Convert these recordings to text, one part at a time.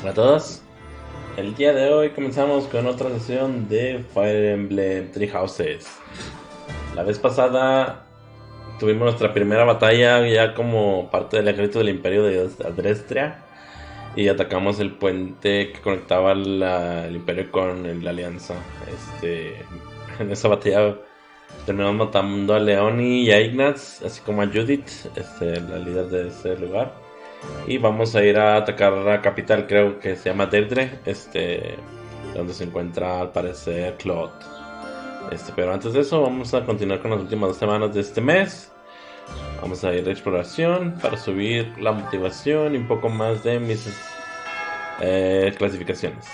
Hola a todos. El día de hoy comenzamos con otra sesión de Fire Emblem Three Houses. La vez pasada tuvimos nuestra primera batalla ya como parte del ejército del Imperio de Adrestria y atacamos el puente que conectaba el Imperio con la Alianza. En esa batalla terminamos matando a Leoni y a Ignatz, así como a Judith, la líder de ese lugar. Y vamos a ir a atacar la capital, creo que se llama Deirdre, donde se encuentra al parecer Claude. Pero antes de eso vamos a continuar con las últimas 2 semanas de este mes. Vamos a ir de exploración para subir la motivación y un poco más de mis clasificaciones.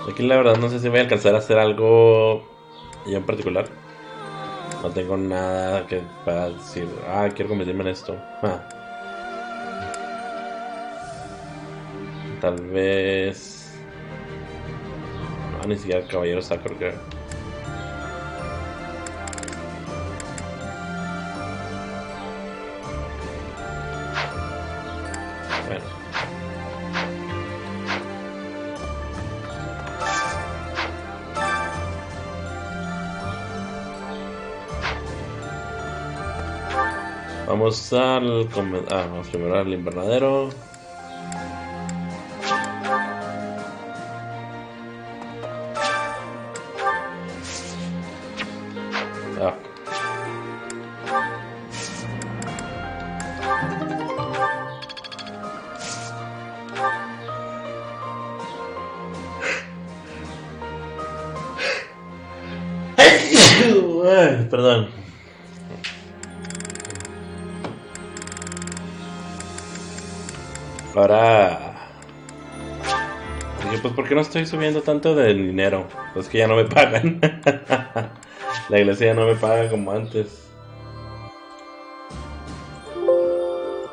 Aquí la verdad no sé si voy a alcanzar a hacer algo yo en particular. No tengo nada que para decir, quiero convertirme en esto. Tal vez... No, ni siquiera el caballero sacro, creo. Bueno. Vamos primero al invernadero. Perdón. Ahora... Dije, pues ¿por qué no estoy subiendo tanto de dinero? Pues que ya no me pagan. La iglesia ya no me paga como antes.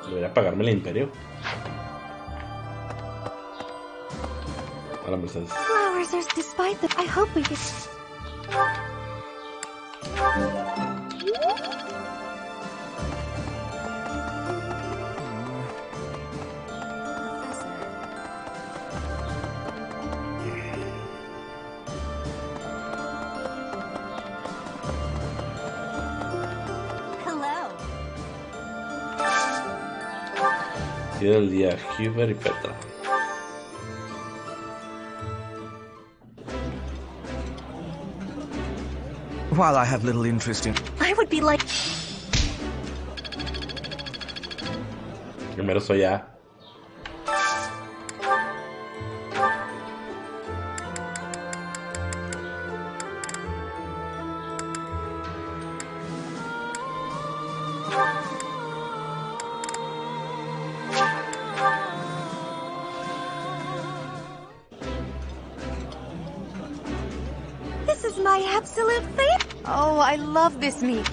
Debería pagarme el imperio. Hola, Mercedes. Flowers are despite them. I hope we can. Hello. Día del día, Huber y Petra. While I have little interest in... I would be like. Primero soy A. This is my absolute favorite. Oh, I love this meat.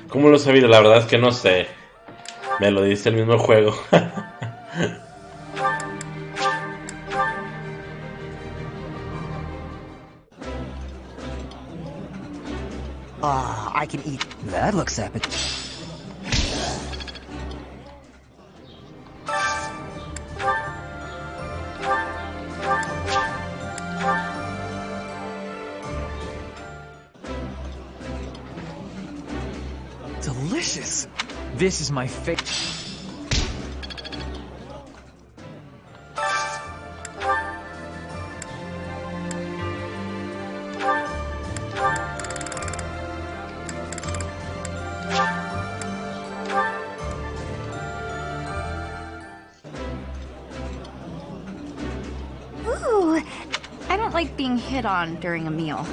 ¿Cómo lo he sabido? La verdad es que no sé. Me lo dice el mismo juego. I can eat. That looks epic. Delicious. This is my favorite. Ooh, I don't like being hit on during a meal.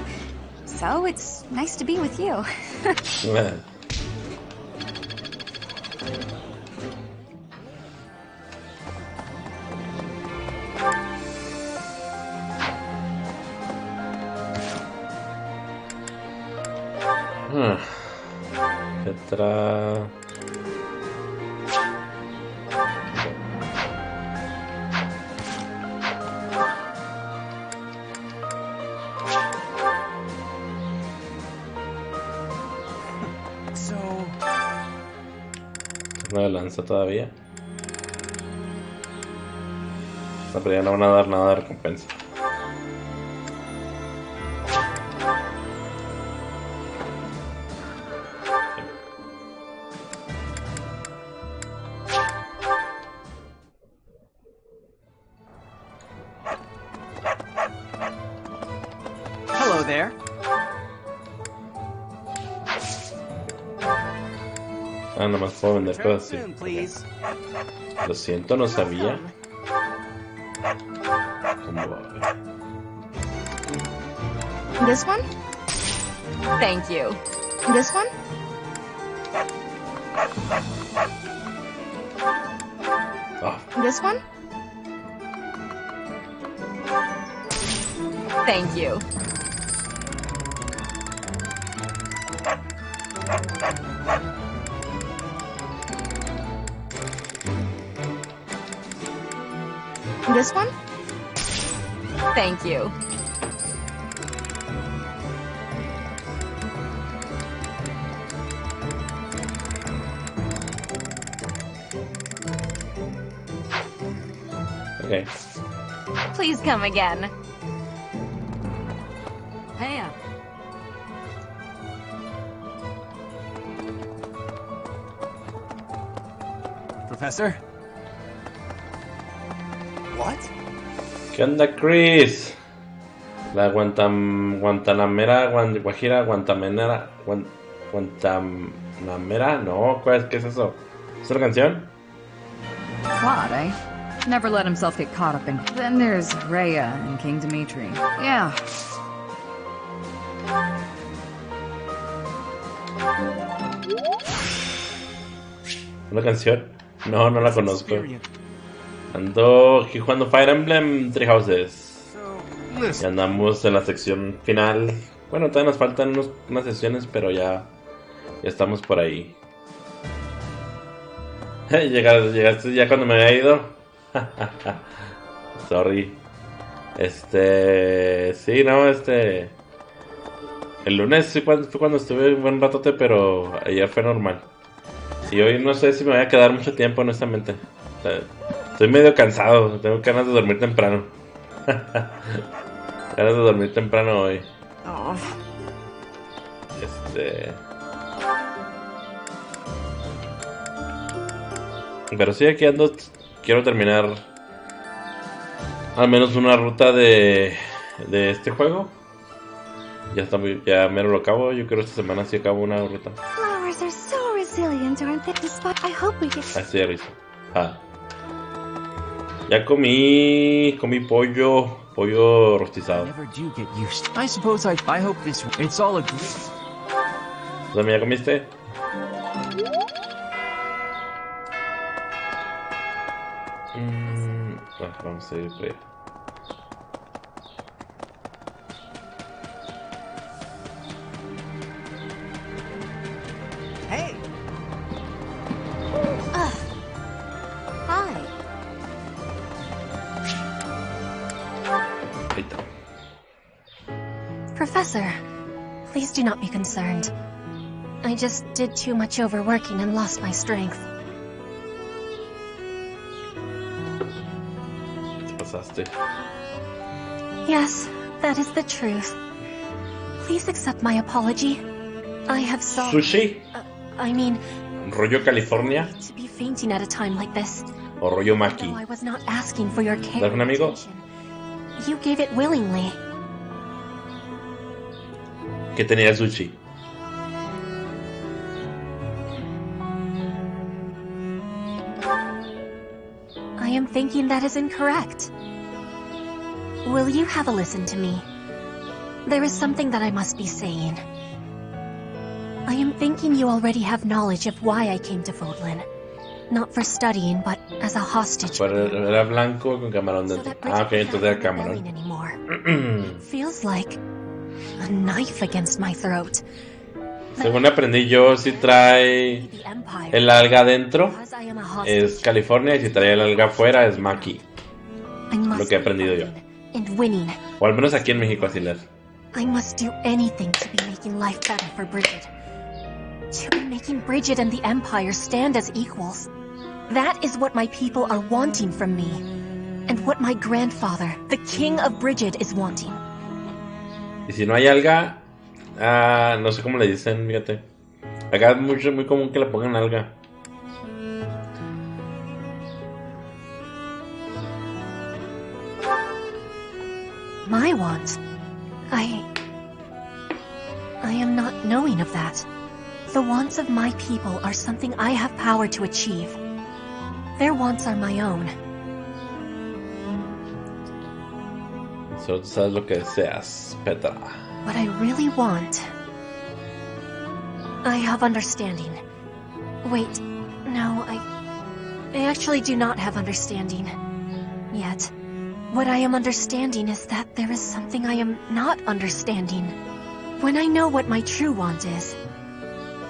So it's nice to be with you. Etcétera. No de lanza todavía. No, pero ya no van a dar nada de recompensa. Hello there. Ah, nomás puedo vender cosas así. Lo siento, no sabía. ¿Cómo va? This one? Thank you. This one? Ah, This one? Thank you. This one? Thank you. okay. Please come again. Hey. Professor? What? ¿Qué onda, Chris? La Guantanamera, Guajira, Guantanamera, Guantanamera, no, ¿qué es eso? ¿Es otra canción? Claude, eh? Never let himself get caught up in. Then there's Rhea and King Dimitri. Yeah. ¿Una canción? No, no la conozco. Ando aquí jugando Fire Emblem Three Houses. Y andamos en la sección final. Bueno, todavía nos faltan unas sesiones, pero ya estamos por ahí. Llegaste ya cuando me había ido. Sorry. Sí, no, el lunes sí fue cuando estuve un buen ratote, pero ayer fue normal. Y hoy no sé si me voy a quedar mucho tiempo, honestamente. O sea, estoy medio cansado, tengo ganas de dormir temprano. Ganas de dormir temprano hoy. Oh. Pero sí, aquí ando. Quiero terminar al menos una ruta de este juego. Ya mero lo acabo. Yo creo que esta semana sí acabo una ruta. Flowers are so resilient, aren't they? Despite, I hope we get. Así de risa. Ya comí pollo rostizado. Never do get used. I suppose I hope it's all a ¿Tú también ya comiste? Vamos a ir por ahí. Hey. Hi. Ahí está. Professor, please do not be concerned. I just did too much overworking and lost my strength. Yes, that is the truth. Please accept my apology. I have sought... ¿Sushi? I mean... ¿Rollo California? To be fainting at a time like this. ¿O rollo Maki? I was not asking for your care. ¿Das un amigo? You gave it willingly. ¿Qué tenía el sushi? I am thinking that is incorrect. Will you have a listen to me? There is something that I must be saying. I am thinking you already have knowledge of why I came to Fodlan. Not for studying, but as a hostage. Pero era blanco con camarón dentro. Ok, entonces era camarón. Feels like a knife against my throat. Según aprendí yo, si trae The Empire. el alga adentro Because I am a hostage, es California y si trae el alga afuera es Maki. I must lo que he be aprendido yo. fighting and winning. O al menos aquí en México así es. I must do anything to be making life better for Bridget. To be making Bridget and the Empire stand as equals. That is what my people are wanting from me. And what my grandfather, the King of Bridget, is wanting. Y si no hay alga, no sé cómo le dicen, fíjate. Acá es muy común que le pongan alga. My want? I am not knowing of that. The wants of my people are something I have power to achieve. Their wants are my own. Solo tú sabes lo que deseas, Petra. What I really want... I have understanding. Wait, no, I actually do not have understanding. Yet. What I am understanding is that there is something I am not understanding. When I know what my true want is,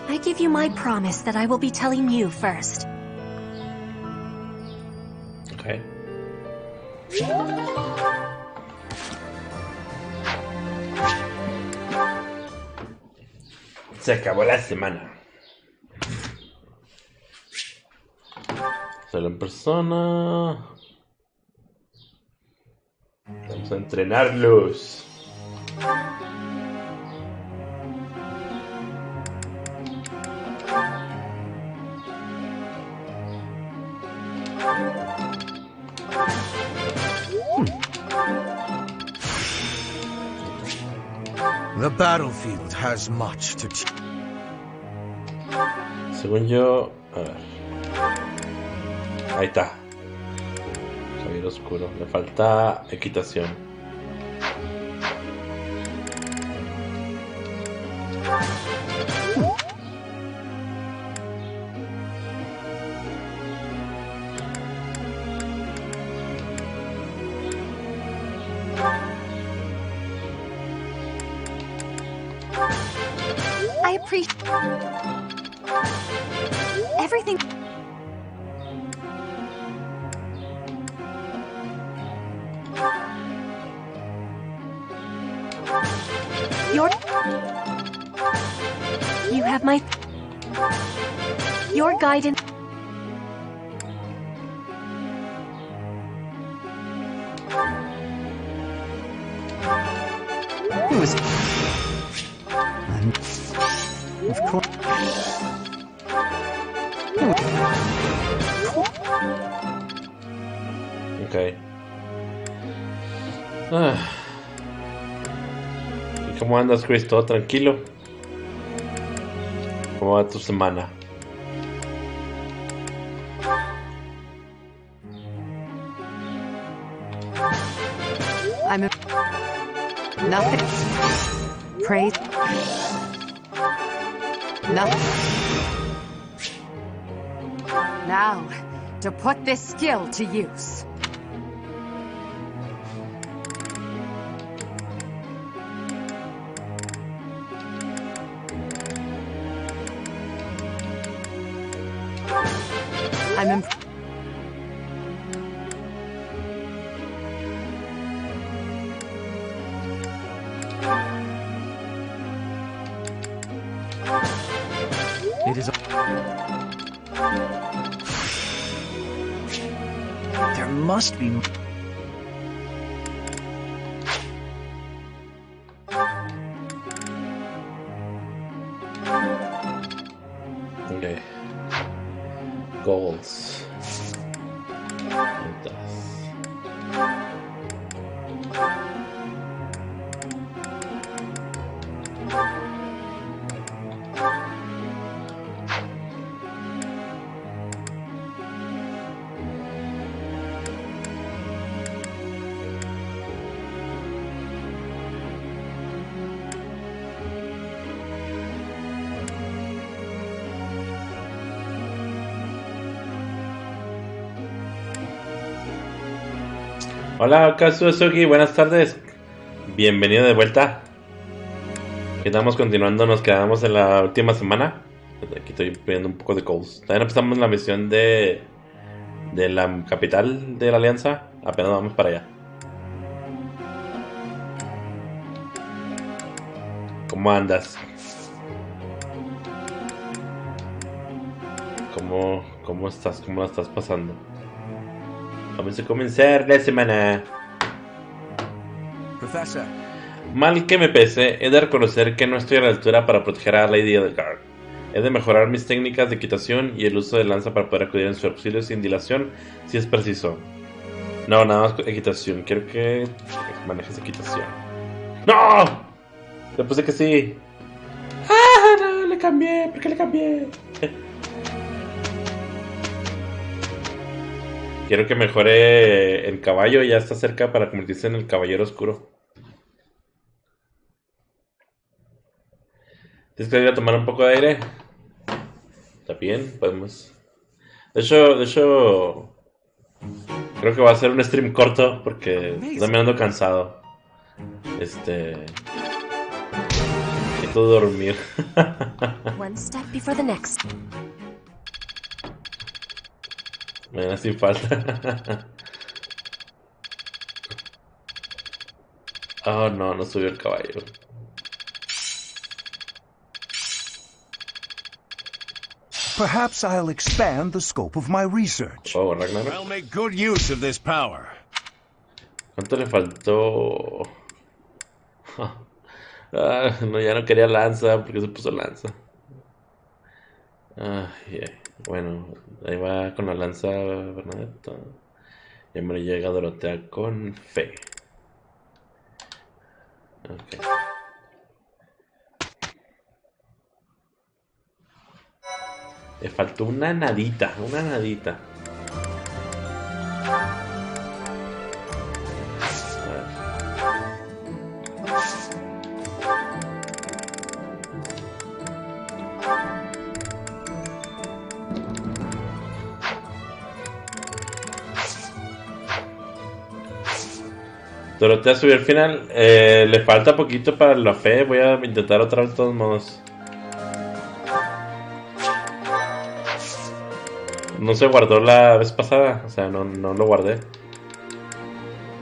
I give you my promise that I will be telling you first. Okay. Se acabó la semana. Solo en persona. Vamos a entrenarlos. The battlefield has much to teach. Según yo, a ver. Ahí está. Caballero oscuro. Le falta equitación. I appreciate everything. You have my... Your guidance... It was... Of course... Ok. ¿Y cómo andas, Chris? ¿Todo tranquilo? ¿Cómo va tu semana? I'm a... Nothing. Praise. Nothing. Now, to put this skill to use. I'm It is... There must be... Ok. Goals. Metas. Hola, Kazusugi, buenas tardes. Bienvenido de vuelta. Aquí estamos continuando, nos quedamos en la última semana. Aquí estoy pidiendo un poco de calls. También empezamos la misión de la capital de la Alianza. Apenas vamos para allá. ¿Cómo andas? ¿Cómo estás? ¿Cómo la estás pasando? Vamos a comenzar la semana. Professor. Mal que me pese, he de reconocer que no estoy a la altura para proteger a Lady Edelgard. He de mejorar mis técnicas de equitación y el uso de lanza para poder acudir en su auxilio sin dilación si es preciso. No, nada más equitación. Quiero que manejes equitación. ¡No! Le puse que sí. ¡Ah! No, le cambié. ¿Por qué le cambié? Quiero que mejore el caballo. Ya está cerca para convertirse en el caballero oscuro. ¿Tienes que ir a tomar un poco de aire? Está bien, podemos. De hecho, creo que va a ser un stream corto porque también ando cansado. Necesito dormir. One step before the next. Mañana sin falta. Oh no, no subió el caballo. Perhaps I'll expand the scope of my research. Oh, Ragnarok. I'll make good use of this power. ¿Cuánto le faltó? No, ya no quería lanza porque se puso lanza. Bueno, ahí va con la lanza Bernadette. Ya me llega Dorotea con fe. Okay. Le faltó una nadita. Dorotea subió al final. Le falta poquito para la fe. Voy a intentar otra vez de todos modos. No se guardó la vez pasada. O sea, no lo guardé.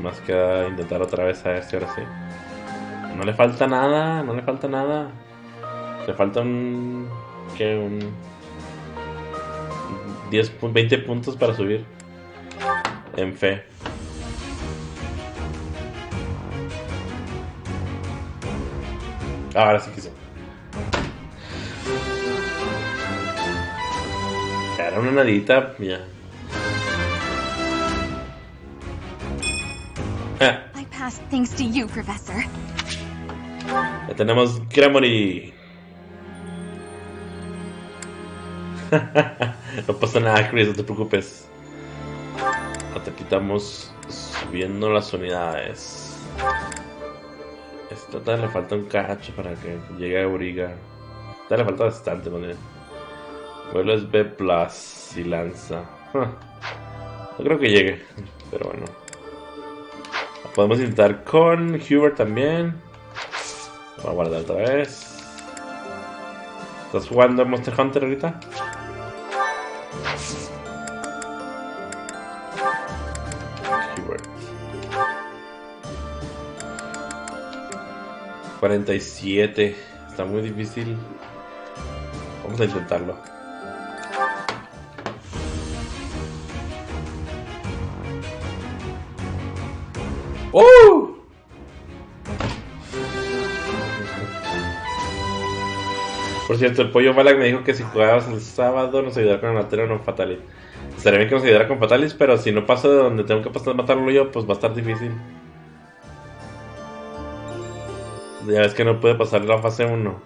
Más que intentar otra vez a ver si ahora sí. No le falta nada. Le falta un 20 puntos para subir. En fe. Ahora sí quiso. Era una nadita, ya. I pass thanks to you, Professor. Ya tenemos Gremory. No pasa nada, Chris, no te preocupes. Hasta quitamos subiendo las unidades. Esta le falta un cacho para que llegue a Uriga. Esta le falta bastante, man. Vuelo es B+ y lanza. No creo que llegue, pero bueno. Podemos intentar con Hubert también. Voy a guardar otra vez. ¿Estás jugando Monster Hunter ahorita? Hubert. 47. Está muy difícil. Vamos a intentarlo. ¡Oh! Por cierto, el pollo Malak me dijo que si jugabas el sábado nos ayudara con el matero no Fatalis. Estaría bien que nos ayudara con Fatalis, pero si no paso de donde tengo que pasar matarlo yo, pues va a estar difícil. Ya ves que no puede pasar la fase 1.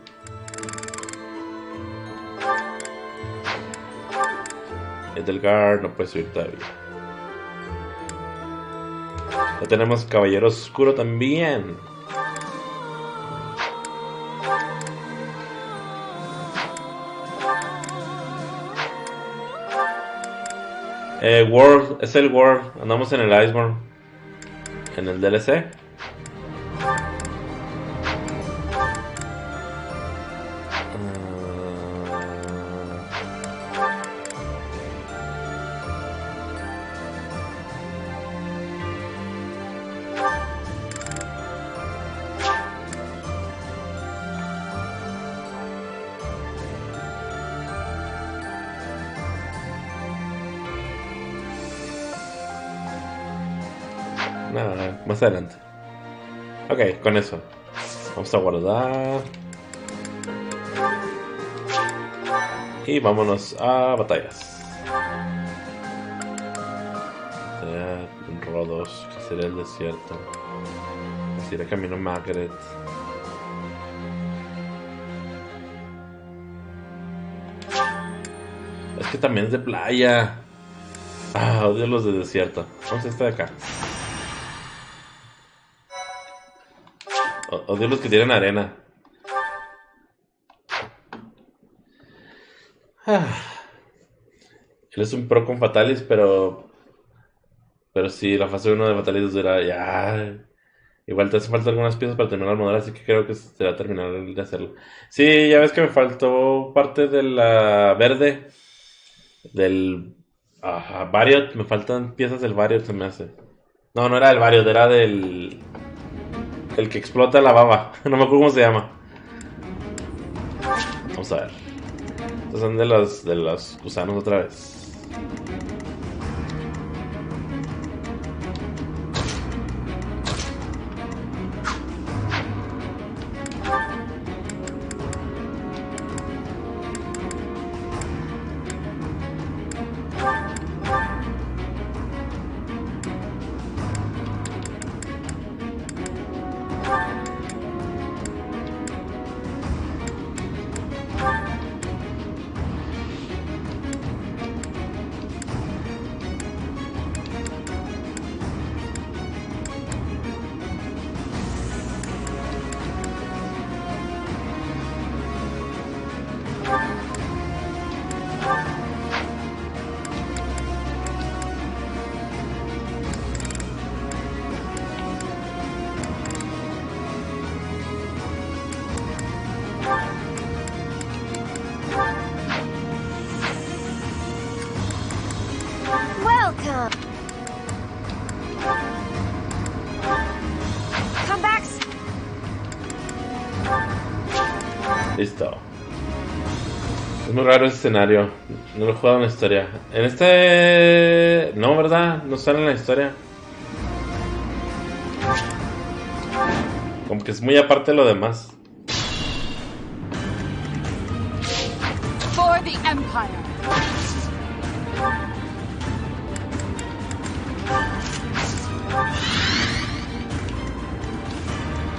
Edelgard no puede subir todavía. Ya tenemos caballero oscuro también. World, es el World. Andamos en el Iceborne. En el DLC. nada, más adelante. Ok, con eso. Vamos a guardar. Y vámonos a batallas. Rodos, que sería el desierto. Así iré camino a Margaret. Es que también es de playa. Ah, odio los de desierto. Vamos a este de acá. Odio los que tienen arena. Él es un pro con Fatalis, pero sí, la fase 1 de Fatalis dura ya. Igual te hace falta algunas piezas para terminar la armadura, así que creo que se va a terminar de hacerlo. Sí, ya ves que me faltó parte de la verde. Del Variot, me faltan piezas del Variot, se me hace. No, no era del Variot, era del... El que explota la baba. No me acuerdo cómo se llama. Vamos a ver. Estos son de los gusanos otra vez. Listo. Es muy raro ese escenario. No lo he jugado en la historia. En este... No, ¿verdad? No sale en la historia. Como que es muy aparte de lo demás. For the Empire.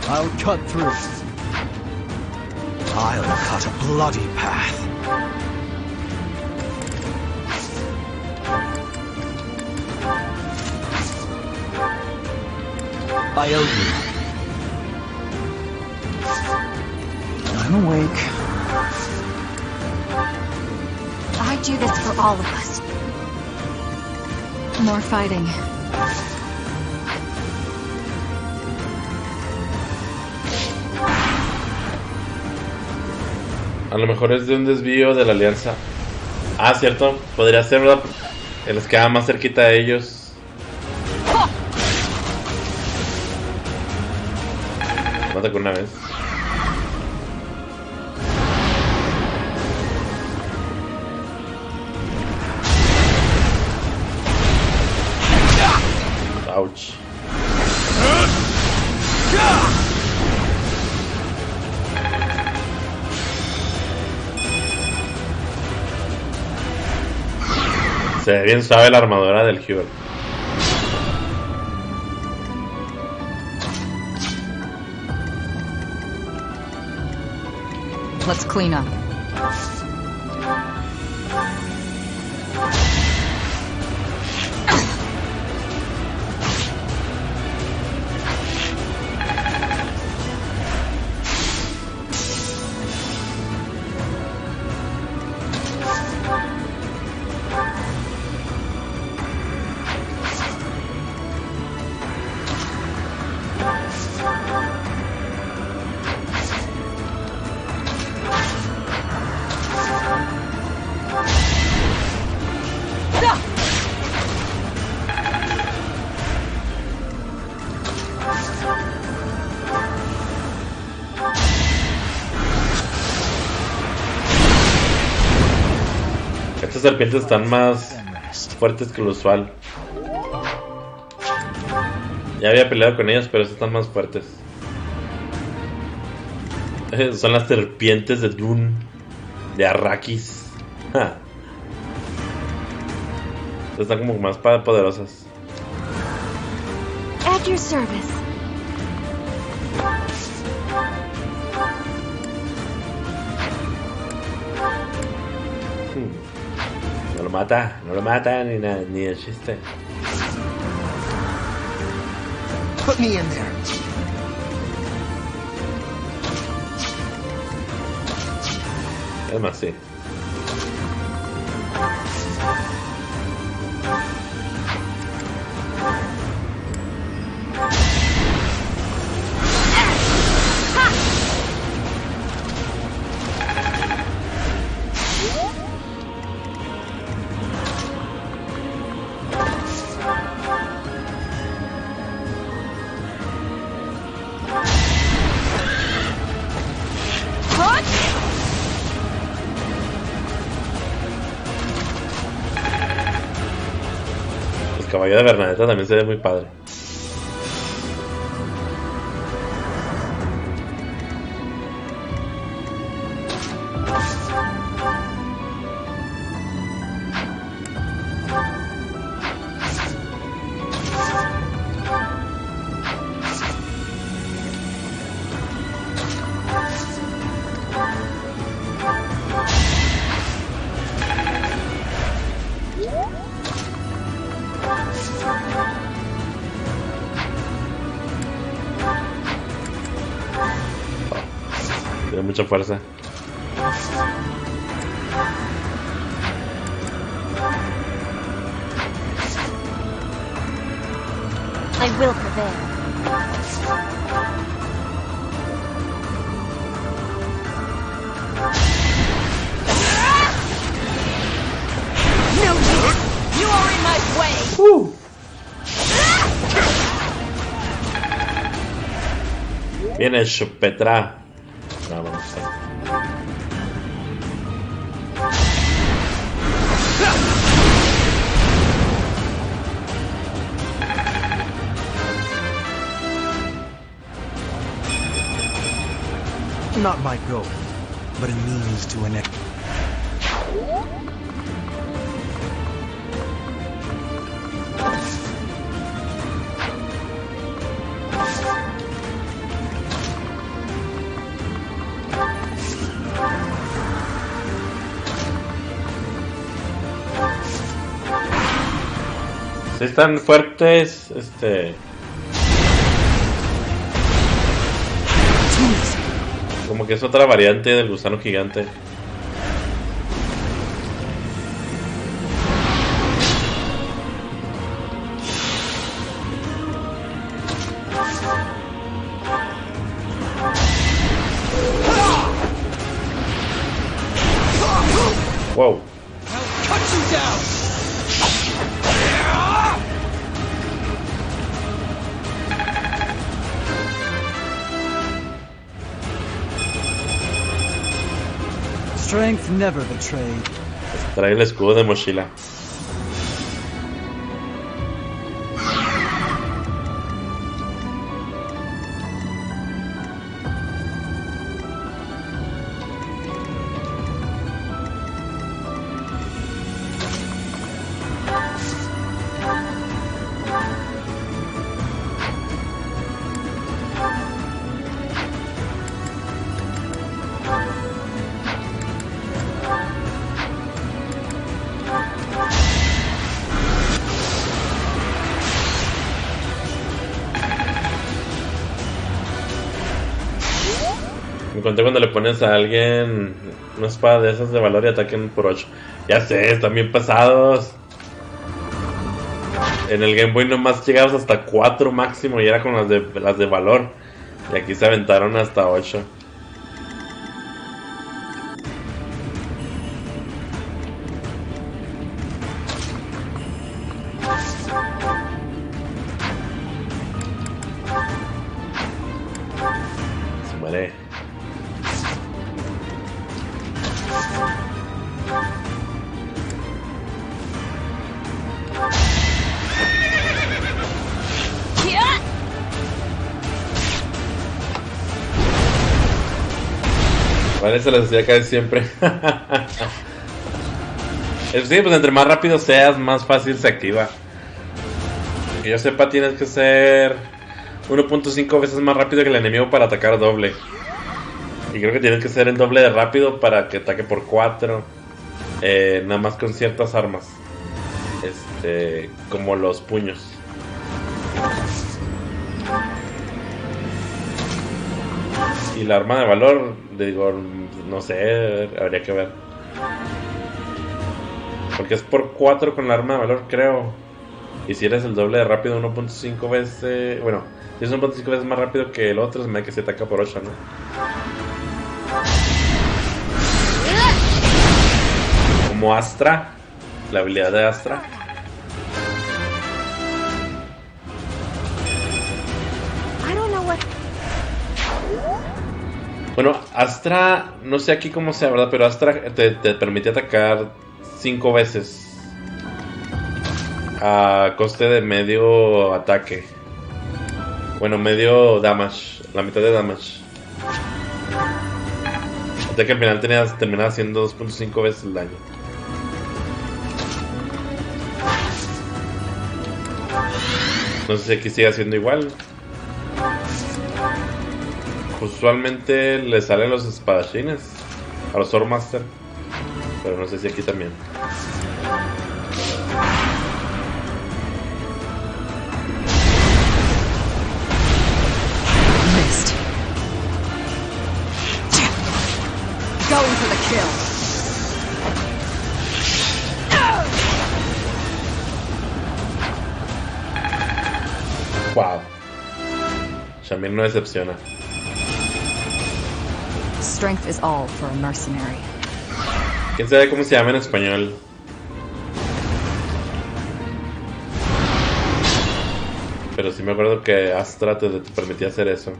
I'll cut through. I'll cut a bloody path. I owe you. I'm awake. I do this for all of us. More fighting. A lo mejor es de un desvío de la Alianza. Ah, cierto. Podría ser, ¿verdad? Que les queda más cerquita a ellos. Mata con una vez. Ouch. Se ve bien suave la armadura del Hubert. Let's clean up. Estas serpientes están más fuertes que lo usual. Ya había peleado con ellos, pero estos están más fuertes. Son las serpientes de Dune. De Arrakis. Ja. Están como más poderosas. At your service. No lo mata ni el chiste. Put me in there. Es más, sí. El caballo de Bernadetta también se ve muy padre. Tiene mucha fuerza. I will prevail. No use! You are in my way! Viene Chupetra. Vámonos. Not my goal, but a means to an end. Si están fuertes, como que es otra variante del gusano gigante. Wow. Cut you down! Strength never betrayed. Trae el escudo de mochila. Me conté cuando le pones a alguien una espada de esas de valor y ataquen por 8. Ya sé, están bien pesados. En el Game Boy nomás llegabas hasta 4 máximo y era con las de valor. Y aquí se aventaron hasta 8. Se muere. Vale, se las hacía casi siempre. Sí, pues entre más rápido seas, más fácil se activa. Que yo sepa, tienes que ser 1.5 veces más rápido que el enemigo para atacar doble. Y creo que tienes que ser el doble de rápido para que ataque por 4. Nada más con ciertas armas. Como los puños. Y la arma de valor, digo, no sé, habría que ver. Porque es por 4 con la arma de valor, creo. Y si eres el doble de rápido, 1.5 veces... Bueno, si es 1.5 veces más rápido que el otro, se me da que se ataca por 8, ¿no? Como Astra. La habilidad de Astra. Bueno, Astra, no sé aquí cómo sea, ¿verdad? Pero Astra te permite atacar 5 veces a coste de medio ataque. Bueno, medio damage, la mitad de damage. Ya que al final terminaba haciendo 2.5 veces el daño. No sé si aquí sigue haciendo igual. Usualmente le salen los espadachines a los Swordmaster, pero no sé si aquí también. Missed. Going for the kill. Wow. Shamir no decepciona. Strength is all for a mercenary. ¿Quién sabe cómo se llama en español? Pero sí me acuerdo que Astra te permitía hacer eso.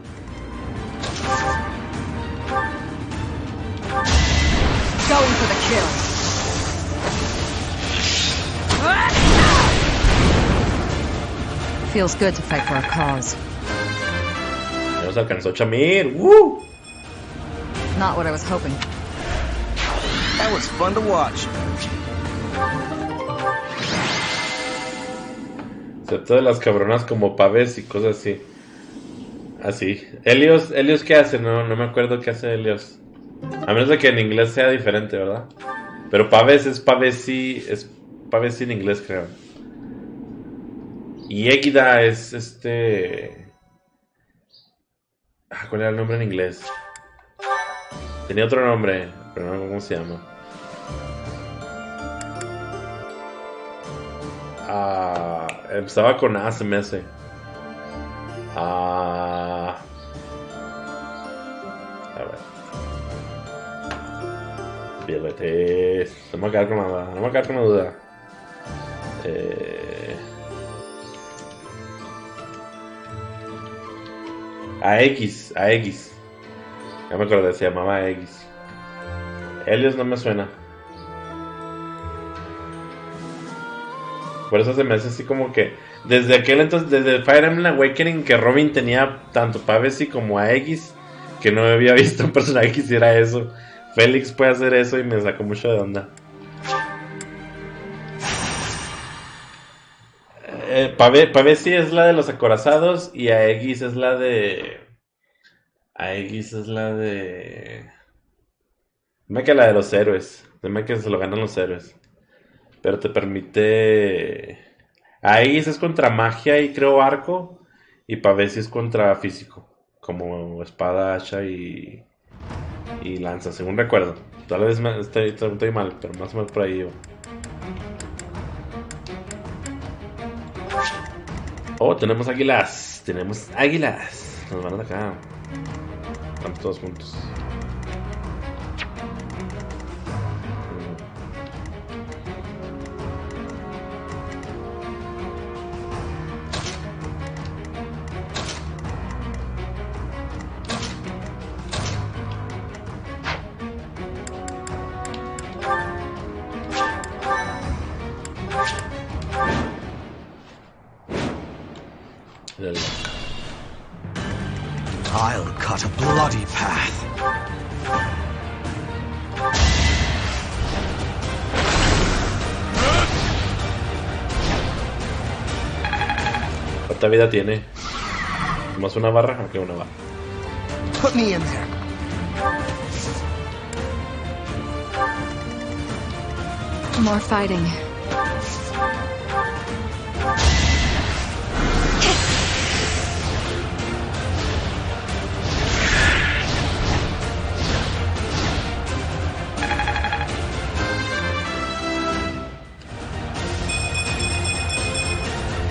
Going for the kill. Feels good to fight for a cause. Ya nos alcanzó Shamir. ¡Woo! Not what I was hoping. That was fun to watch. Excepto de las cabronas como paves y cosas así. Así. Helios, ¿qué hace? No me acuerdo qué hace Helios. A menos de que en inglés sea diferente, ¿verdad? Pero paves es pavesi en inglés, creo. Y Égida es ¿cuál era el nombre en inglés? Tenía otro nombre, pero no sé cómo se llama. Empezaba con A, se me hace. A ver. Fíjate. No me voy a quedar con la duda. Aegis. Ya me acordé, se llamaba Aegis. Helios no me suena. Por eso se me hace así como que desde aquel entonces, desde Fire Emblem Awakening, que Robin tenía tanto Pavesi como Aegis, que no había visto un personaje que hiciera eso. Félix puede hacer eso y me sacó mucho de onda. Pavesi es la de los acorazados y Aegis es la de... Me que la de los héroes. Me que se lo ganan los héroes. Pero te permite... Aegis es contra magia y creo arco. Y Pavesi es contra físico. Como espada, hacha y lanza, según recuerdo. Tal vez estoy mal, pero más o menos por ahí yo. Oh, tenemos águilas. Nos van a atacar. Estamos todos juntos. I'll cut a bloody path. ¿Cuánta vida tiene? ¿Más una barra? Ok, una barra. Put me in there. More fighting.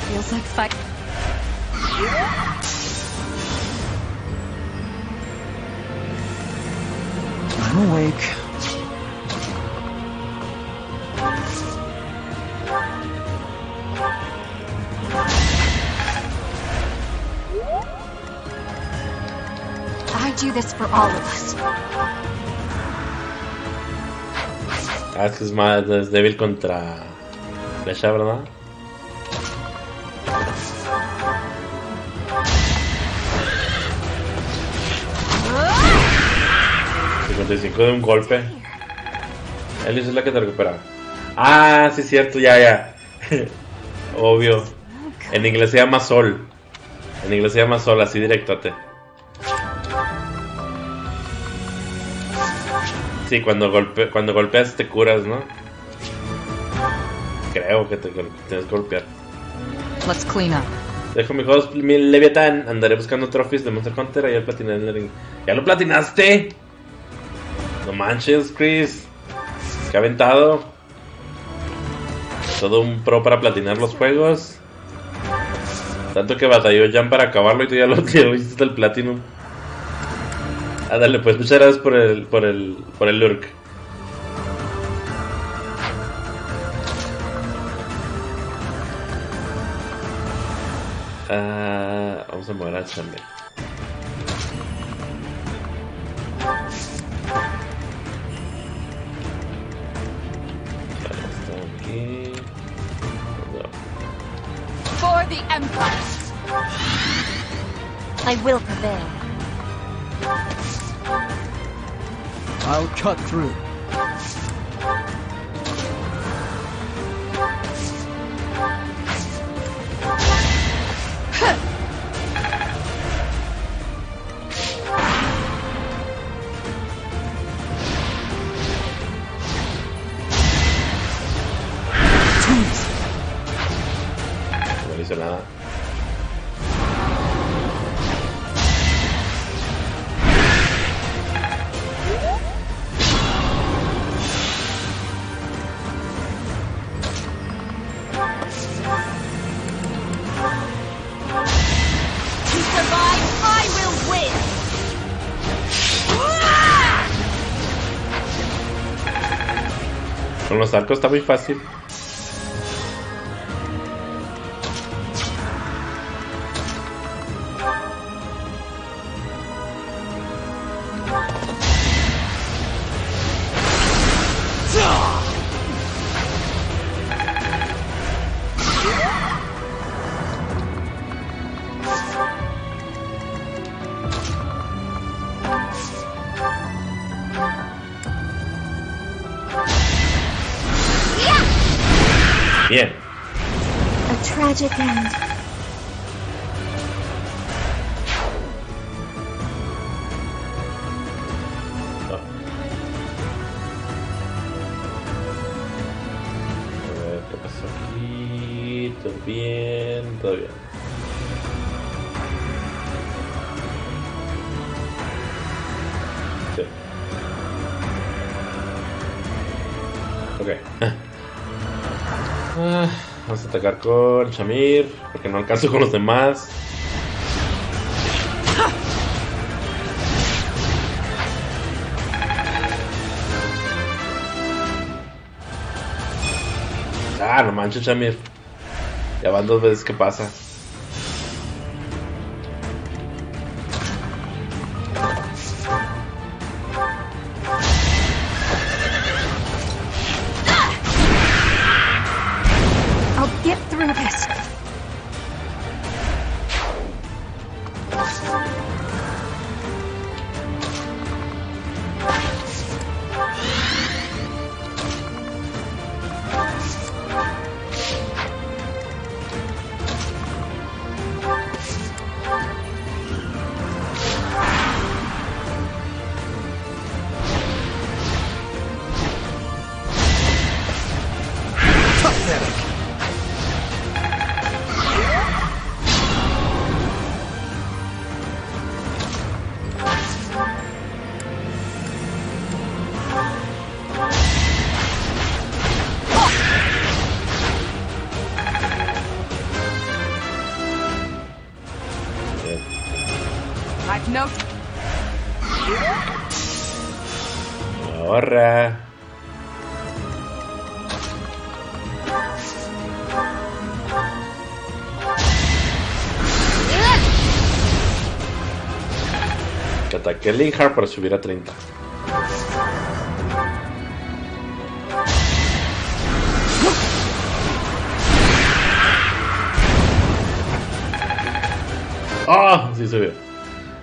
Feels like fight. I'm awake. I do this for all of us. Ah, es que es débil contra flecha, ¿verdad? $55 de un golpe. Alice es la que te recupera. Ah, sí es cierto, ya. Obvio. En inglés se llama Sol. En inglés se llama Sol, así directote. Sí, cuando golpeas te curas, ¿no? Creo que te tienes que golpear. Let's clean up. Dejo mi juego, mi Leviatán. Andaré buscando trophies de Monster Hunter. Ayer platiné el ring. ¿Ya lo platinaste? No manches, Chris. ¿Qué ha aventado? Todo un pro para platinar los juegos. Tanto que batalló Jan para acabarlo y tú ya lo hiciste el Platinum. Dale, pues muchas gracias por el lurk. Vamos a mover a Chamber. Aquí. For the Empire. I will prevail. I'll cut through. No hizo nada. Con los arcos está muy fácil. Bien. A tragic end. No. A ver, ¿qué pasó aquí? Todo bien, todo bien. Sí. Ok. Vamos a atacar con Shamir, porque no alcanzo con los demás. Ah, no manches, Shamir. Ya van 2 veces que pasa. Get through this. back, no. Ahorra. Que ataque el Linhard para subir a 30. ¡Oh! Sí subió.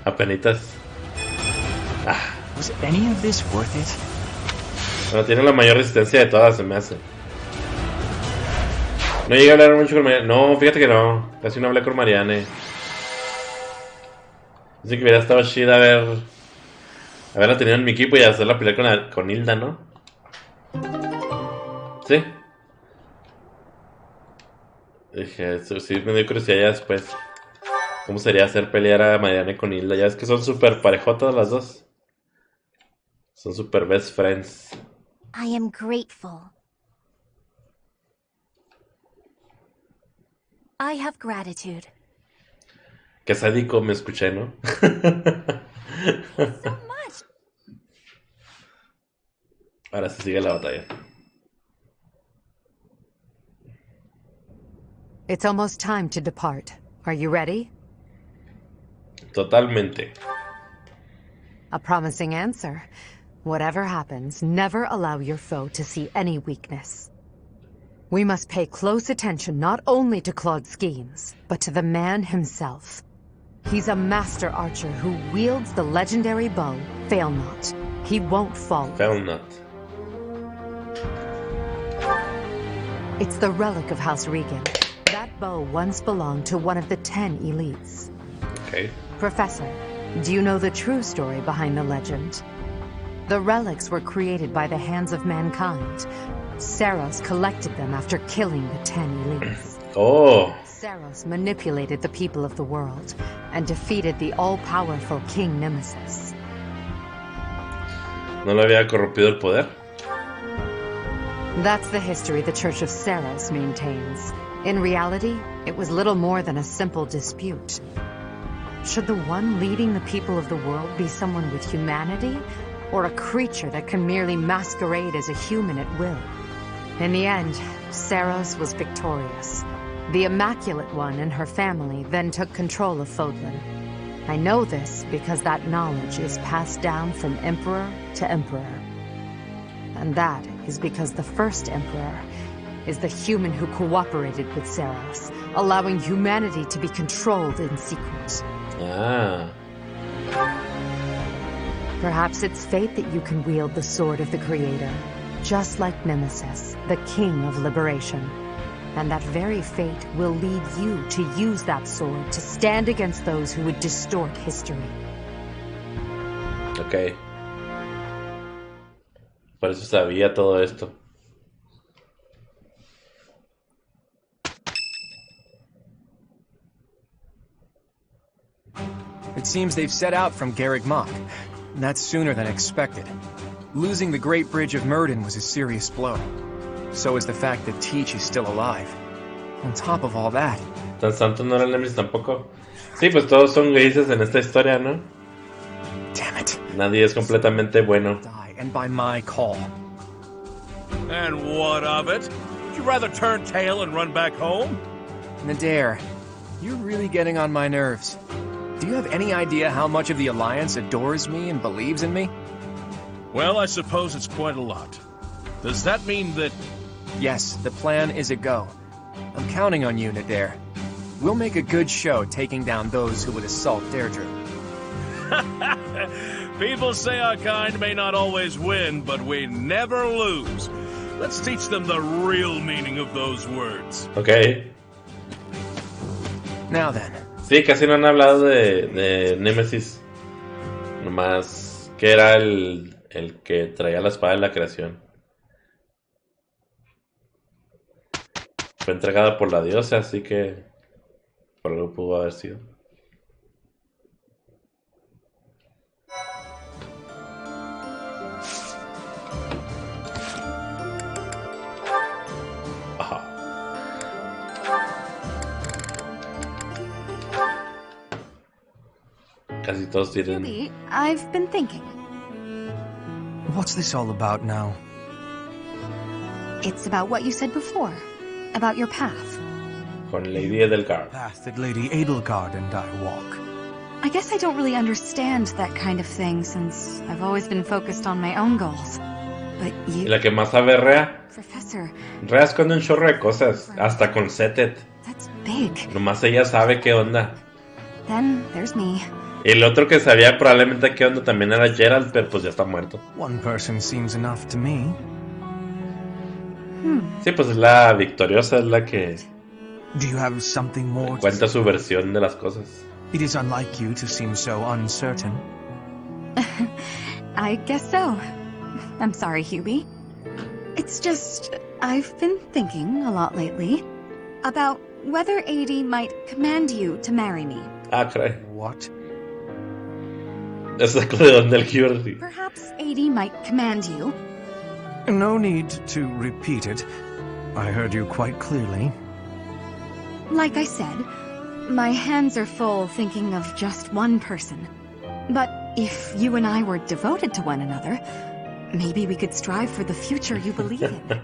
Apenitas. Was any of this worth it? Bueno, tiene la mayor resistencia de todas, se me hace. No llegué a hablar mucho con Marianne. No, fíjate que no. Casi no hablé con Marianne. Dice que hubiera estado chida haberla tenido en mi equipo y hacerla pelear con Hilda, ¿no? Sí. Dije, sí, me dio curiosidad ya después. ¿Cómo sería hacer pelear a Marianne con Hilda? Ya es que son súper parejotas las dos. Son súper best friends. I am grateful. I have gratitude. Qué sádico me escuché, ¿no? So much. Ahora sí sigue la batalla. It's almost time to depart. Are you ready? Totalmente. A promising answer. Whatever happens, never allow your foe to see any weakness. We must pay close attention not only to Claude's schemes, but to the man himself. He's a master archer who wields the legendary bow, Fail Not. He won't fall. Fail Not. It's the relic of House Regan. That bow once belonged to one of the 10 elites. Okay. Professor, do you know the true story behind the legend? The relics were created by the hands of mankind. Saros collected them after killing the 10 elites. Oh. Saros manipulated the people of the world and defeated the all-powerful King Nemesis. ¿No le había corrompido el poder? That's the history the Church of Saros maintains. In reality, it was little more than a simple dispute. Should the one leading the people of the world be someone with humanity, or a creature that can merely masquerade as a human at will? In the end, Saros was victorious. The Immaculate One and her family then took control of Fodlan. I know this because that knowledge is passed down from emperor to emperor. And that is because the first emperor is the human who cooperated with Saros, allowing humanity to be controlled in secret. Ah. Perhaps it's fate that you can wield the sword of the Creator, just like Nemesis, the King of Liberation. And that very fate will lead you to use that sword to stand against those who would distort history. Ok. Por eso sabía todo esto. It seems they've set out from Garreg Mach. That's sooner than expected. Losing the Great Bridge of Myrden was a serious blow. So is the fact that Teach is still alive. On top of all that... ¿Tan santo no era el Nemesis tampoco? Sí, pues todos son grises en esta historia, ¿no? Damn it. Nadie es completamente bueno. Die, and by my call. And what of it? Would you rather turn tail and run back home? Nadir, you're really getting on my nerves. Do you have any idea how much of the Alliance adores me and believes in me? Well, I suppose it's quite a lot. Does that mean that... Yes, the plan is a go. I'm counting on you, Nadir. We'll make a good show taking down those who would assault Deirdre. People say our kind may not always win, but we never lose. Let's teach them the real meaning of those words. Ok. Now then. Sí, casi no han hablado de Nemesis. Nomás que era el que traía la espada de la creación. Fue entregada por la diosa, así que por algo pudo haber sido. Ajá. Casi todos tienen. Ruby, I've been thinking. What's this all about now? It's about what you said before. About your path. Con Lady Edelgard. Path that Lady Edelgard and I walk. I guess I don't really understand that kind of thing since I've always been focused on my own goals. But Y you... la que más sabe Rea. Professor, Rea esconde un chorro de cosas. Hasta con Setet. that's big. Nomás ella sabe qué onda. Then there's me. Y el otro que sabía probablemente qué onda también era Gerald, pero pues ya está muerto. One person seems enough to me. Sí, pues es la victoriosa, es la que Do you have something more to cuenta su versión de las cosas. It is unlike you to seem so uncertain. I guess so. I'm sorry, Hubie. It's just, I've been thinking a lot lately about whether Adi might command you to marry me. Ah, caray. What? Es sacó de donde el Hubert. Perhaps Adi might command you. No need to repeat it. I heard you quite clearly. Like I said, my hands are full thinking of just one person. But if you and I were devoted to one another, maybe we could strive for the future you believe in.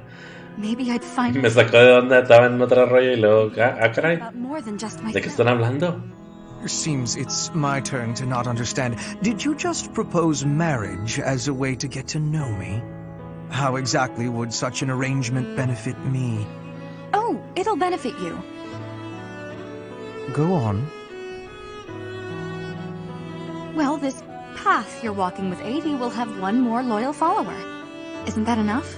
Maybe I'd find Me sacó de donde estaba en otro rollo y luego, ah, caray. about more than just my ¿De qué están hablando? Seems it's my turn to not understand. Did you just propose marriage as a way to get to know me? How exactly would such an arrangement benefit me? Oh, it'll benefit you. Go on. Well, this path you're walking with Adi will have one more loyal follower. Isn't that enough?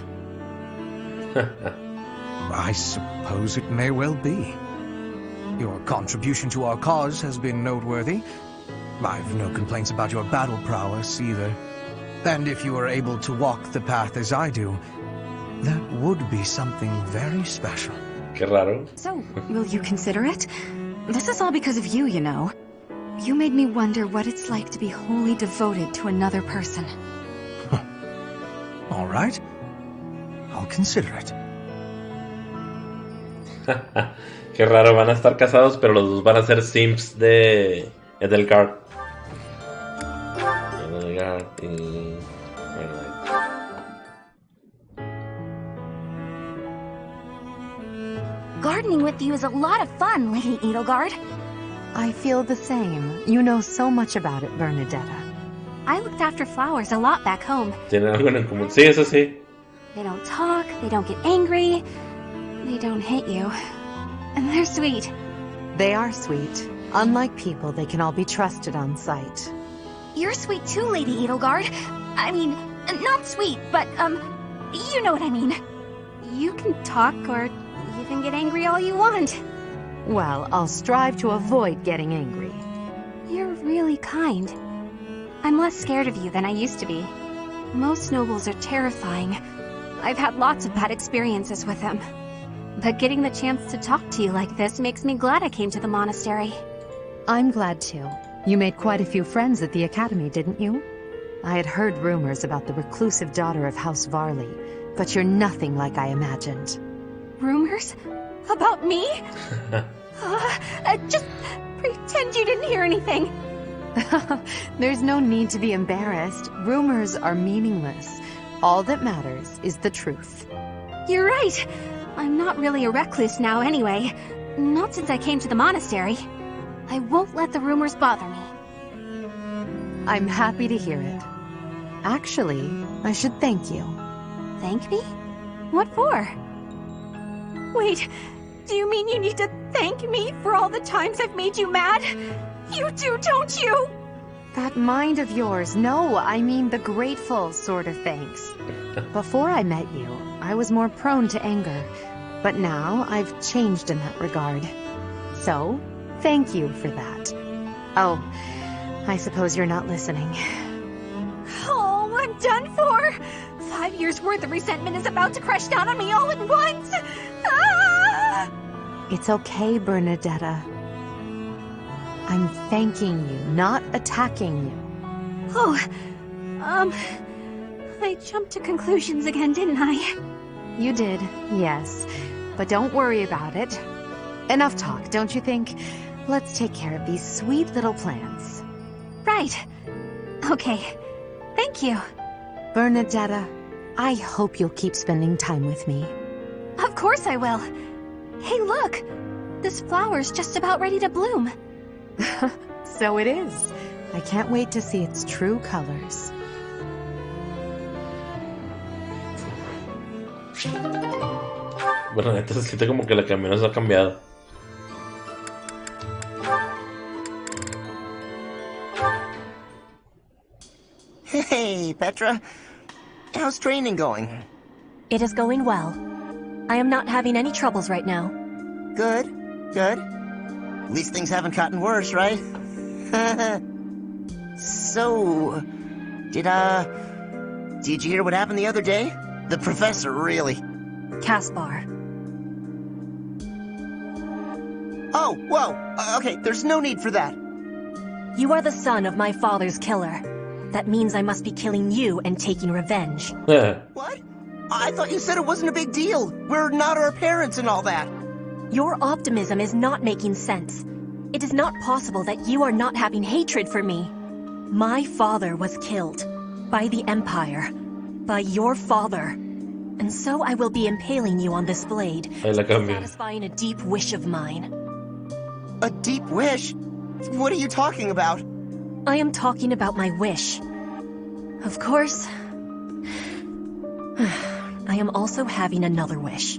I suppose it may well be. Your contribution to our cause has been noteworthy. I've no complaints about your battle prowess either. And if you were able to walk the path as I do, that would be something very special. Qué raro. So, will you consider it? This is all because of you, you know. You made me wonder what it's like to be wholly devoted to another person. All right. I'll consider it. Qué raro, van a estar casados, pero los dos van a ser simps de Edelgard. Edelgard y... Gardening with you is a lot of fun, Lady Edelgard. I feel the same. You know so much about it, Bernadetta. I looked after flowers a lot back home. Tienen algo en común. Sí, eso sí. They don't talk, they don't get angry, they don't hit you. And they're sweet. They are sweet. Unlike people, they can all be trusted on sight. You're sweet too, Lady Edelgard. I mean, not sweet, but, you know what I mean. You can talk or even get angry all you want. Well, I'll strive to avoid getting angry. You're really kind. I'm less scared of you than I used to be. Most nobles are terrifying. I've had lots of bad experiences with them. But getting the chance to talk to you like this makes me glad I came to the monastery. I'm glad too. You made quite a few friends at the academy, didn't you? I had heard rumors about the reclusive daughter of House Varley, but you're nothing like I imagined. Rumors? About me? Just pretend you didn't hear anything. There's no need to be embarrassed. Rumors are meaningless. All that matters is the truth. You're right. I'm not really a recluse now anyway. Not since I came to the monastery. I won't let the rumors bother me. I'm happy to hear it. Actually, I should thank you. Thank me? What for? Wait, do you mean you need to thank me for all the times I've made you mad? You do, don't you? That mind of yours, no, I mean the grateful sort of thanks. Before I met you, I was more prone to anger, but now I've changed in that regard. So, thank you for that. Oh, I suppose you're not listening. Oh, I'm done for! 5 years' worth of resentment is about to crash down on me all at once! Ah! It's okay, Bernadetta. I'm thanking you, not attacking you. Oh, I jumped to conclusions again, didn't I? You did, yes. But don't worry about it. Enough talk, don't you think? Let's take care of these sweet little plants. Right. right. Okay. Thank you. Bernadetta, I hope you'll keep spending time with me. Of course I will. Hey, look! This flower's just about ready to bloom. So it is. I can't wait to see its true colors. Bueno, neta se siente como que la camino se ha cambiado. Hey, Petra. How's training going? It is going well. I am not having any troubles right now. Good, good. At least things haven't gotten worse, right? So, did you hear what happened the other day? The professor, really. Caspar. Oh, whoa, okay, there's no need for that. You are the son of my father's killer. That means I must be killing you and taking revenge. What? I thought you said it wasn't a big deal. We're not our parents and all that. Your optimism is not making sense. It is not possible that you are not having hatred for me. My father was killed. By the Empire. By your father. And so I will be impaling you on this blade, satisfying a deep wish of mine. A deep wish? What are you talking about? I am talking about my wish. Of course, I am also having another wish.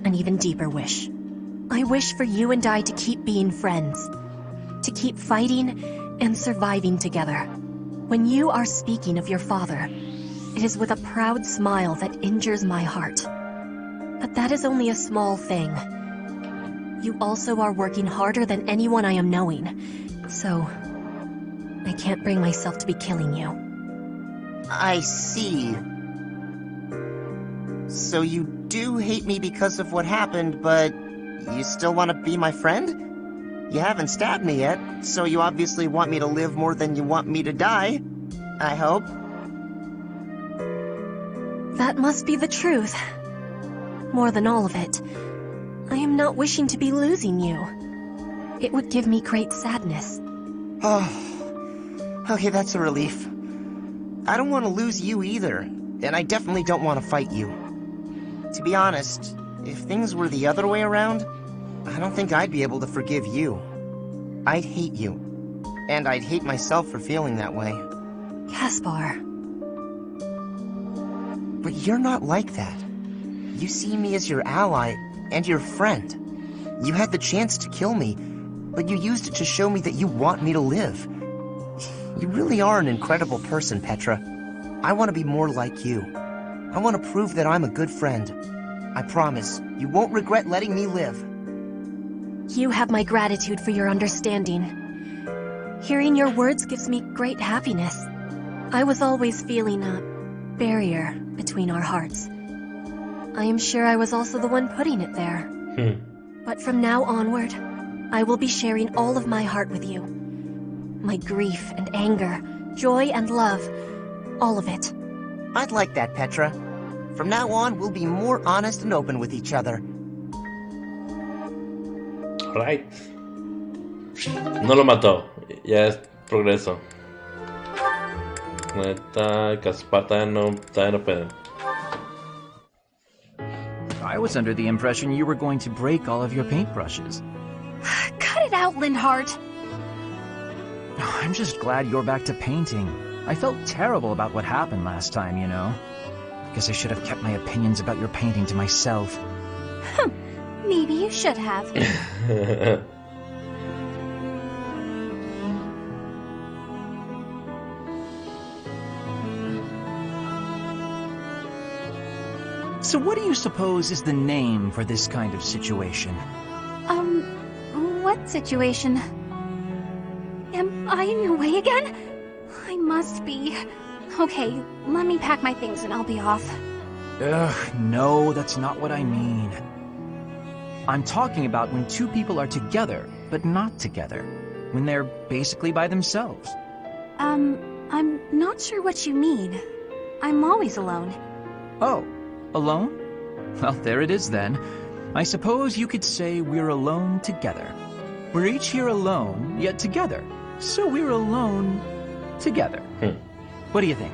An even deeper wish. I wish for you and I to keep being friends. To keep fighting and surviving together. When you are speaking of your father, it is with a proud smile that injures my heart. But that is only a small thing. You also are working harder than anyone I am knowing. So, I can't bring myself to be killing you. I see. So you do hate me because of what happened, but you still want to be my friend? You haven't stabbed me yet, so you obviously want me to live more than you want me to die. I hope. That must be the truth. More than all of it, I am not wishing to be losing you. It would give me great sadness. Oh, okay, that's a relief. I don't want to lose you either, and I definitely don't want to fight you. To be honest, if things were the other way around, I don't think I'd be able to forgive you. I'd hate you, and I'd hate myself for feeling that way. Caspar. But you're not like that. You see me as your ally and your friend. You had the chance to kill me, but you used it to show me that you want me to live. You really are an incredible person, Petra. I want to be more like you. I want to prove that I'm a good friend. I promise, you won't regret letting me live. You have my gratitude for your understanding. Hearing your words gives me great happiness. I was always feeling a barrier between our hearts. I am sure I was also the one putting it there. But from now onward, I will be sharing all of my heart with you. My grief and anger, joy and love, all of it. I'd like that, Petra. From now on, we'll be more honest and open with each other. Right. No lo mató. Ya es progreso. Neta, Caspar todavía no puede. I was under the impression you were going to break all of your paintbrushes. Cut it out, Lindhart. I'm just glad you're back to painting. I felt terrible about what happened last time, you know. Guess I should have kept my opinions about your painting to myself. Maybe you should have. So what do you suppose is the name for this kind of situation? What situation? Am I in your way again? I must be. Okay, let me pack my things and I'll be off. Ugh, no, that's not what I mean. I'm talking about when two people are together, but not together. When they're basically by themselves. I'm not sure what you mean. I'm always alone. Oh, alone? Well, there it is then. I suppose you could say we're alone together. We're each here alone, yet together. So we're alone together. What do you think?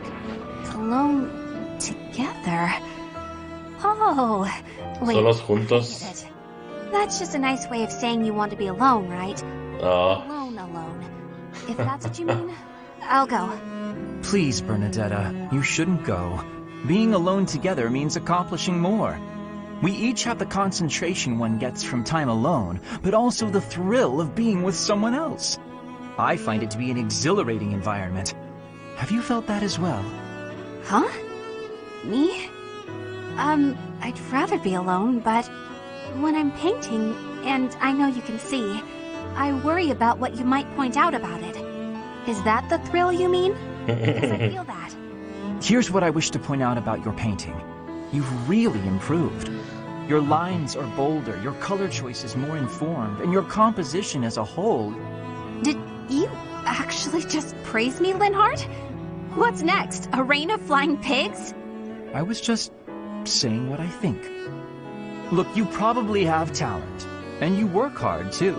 Alone together? Oh, wait. Solos juntos. Get it. That's just a nice way of saying you want to be alone, right? Oh. Alone. If that's what you mean, I'll go. Please, Bernadetta, you shouldn't go. Being alone together means accomplishing more. We each have the concentration one gets from time alone, but also the thrill of being with someone else. I find it to be an exhilarating environment. Have you felt that as well? Huh? Me? I'd rather be alone, but when I'm painting, and I know you can see, I worry about what you might point out about it. Is that the thrill you mean? Because I feel that. Here's what I wish to point out about your painting. You've really improved. Your lines are bolder, your color choice is more informed, and your composition as a whole... Did you actually just praise me, Linhardt? What's next? A rain of flying pigs? I was just saying what I think. Look, you probably have talent, and you work hard, too.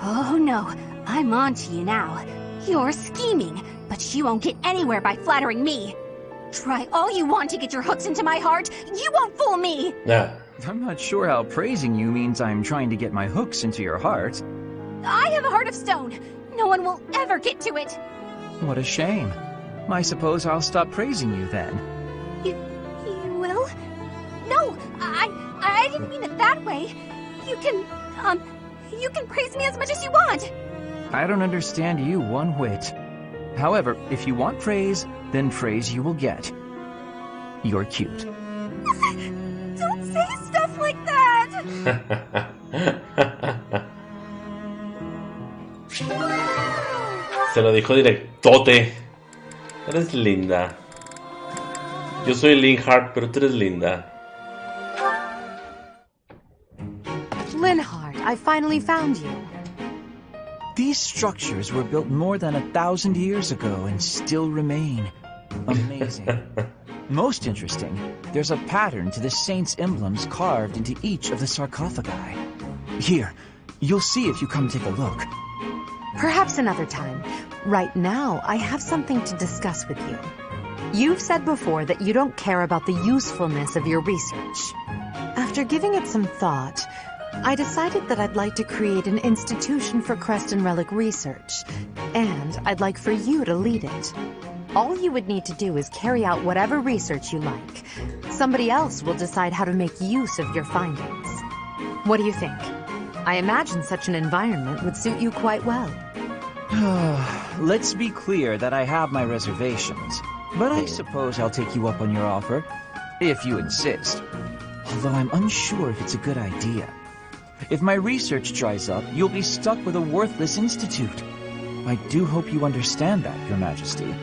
Oh no, I'm on to you now. You're scheming, but you won't get anywhere by flattering me. Try all you want to get your hooks into my heart. You won't fool me! Yeah. I'm not sure how praising you means I'm trying to get my hooks into your heart. I have a heart of stone. No one will ever get to it. What a shame. I suppose I'll stop praising you then. You will? No, I didn't mean it that way. You can praise me as much as you want. I don't understand you one whit. However, if you want praise, then praise you will get. You're cute. Don't say stuff like that! Se lo dijo directote. Eres linda. Yo soy Linhardt, pero tú eres linda. Linhardt, I finally found you. These structures were built more than 1,000 years ago and still remain. Amazing. Most interesting, there's a pattern to the saints' emblems carved into each of the sarcophagi. Here, you'll see if you come take a look. Perhaps another time. Right now, I have something to discuss with you. You've said before that you don't care about the usefulness of your research. After giving it some thought, I decided that I'd like to create an institution for crest and relic research, and I'd like for you to lead it. All you would need to do is carry out whatever research you like. Somebody else will decide how to make use of your findings. What do you think? I imagine such an environment would suit you quite well. Let's be clear that I have my reservations, but I suppose I'll take you up on your offer, if you insist. Although I'm unsure if it's a good idea. If my research dries up, you'll be stuck with a worthless institute. I do hope you understand that, Your Majesty.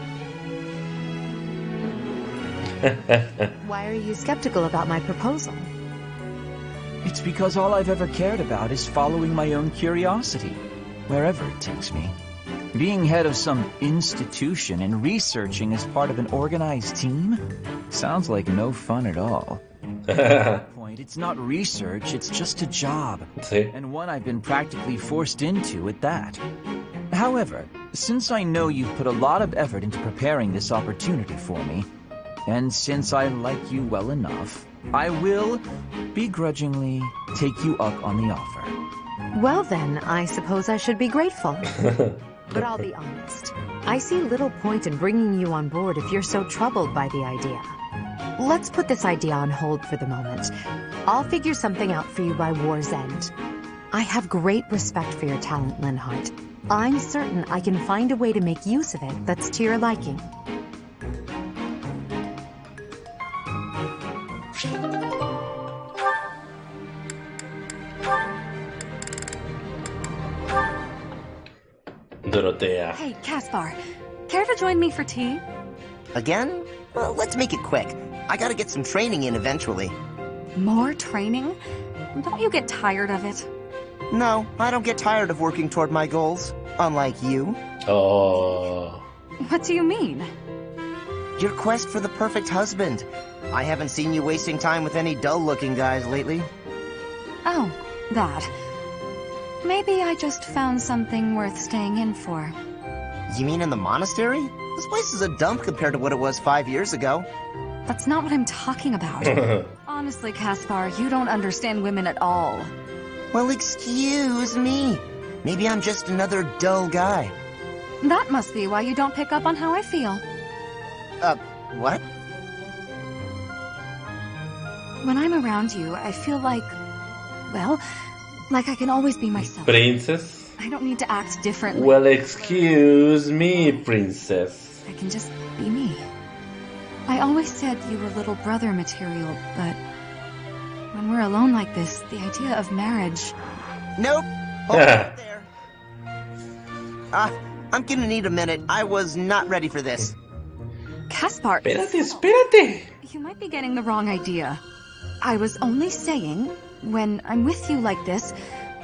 Why are you skeptical about my proposal? It's because all I've ever cared about is following my own curiosity, wherever it takes me. Being head of some institution and researching as part of an organized team sounds like no fun at all. At that point, it's not research, it's just a job. Sí. And one I've been practically forced into at that. However, since I know you've put a lot of effort into preparing this opportunity for me, and since I like you well enough, I will, begrudgingly, take you up on the offer. Well then, I suppose I should be grateful. But I'll be honest. I see little point in bringing you on board if you're so troubled by the idea. Let's put this idea on hold for the moment. I'll figure something out for you by war's end. I have great respect for your talent, Linhardt. I'm certain I can find a way to make use of it that's to your liking. Dorotea. Hey, Caspar, care to join me for tea? Again? Well, let's make it quick. I gotta get some training in eventually. More training? Don't you get tired of it? No, I don't get tired of working toward my goals. Unlike you. Oh. What do you mean? Your quest for the perfect husband. I haven't seen you wasting time with any dull-looking guys lately. Oh, that. Maybe I just found something worth staying in for. You mean in the monastery? This place is a dump compared to what it was 5 years ago. That's not what I'm talking about. Honestly, Caspar, you don't understand women at all. Well, excuse me. Maybe I'm just another dull guy. That must be why you don't pick up on how I feel. What? When I'm around you, I feel like, well, like I can always be myself. Princess? I don't need to act differently. Well, excuse me, princess. I can just be me. I always said you were little brother material, but when we're alone like this, the idea of marriage... Nope. Hold it there. I'm gonna need a minute. I was not ready for this. Caspar... Espérate. You might be getting the wrong idea. I was only saying, when I'm with you like this,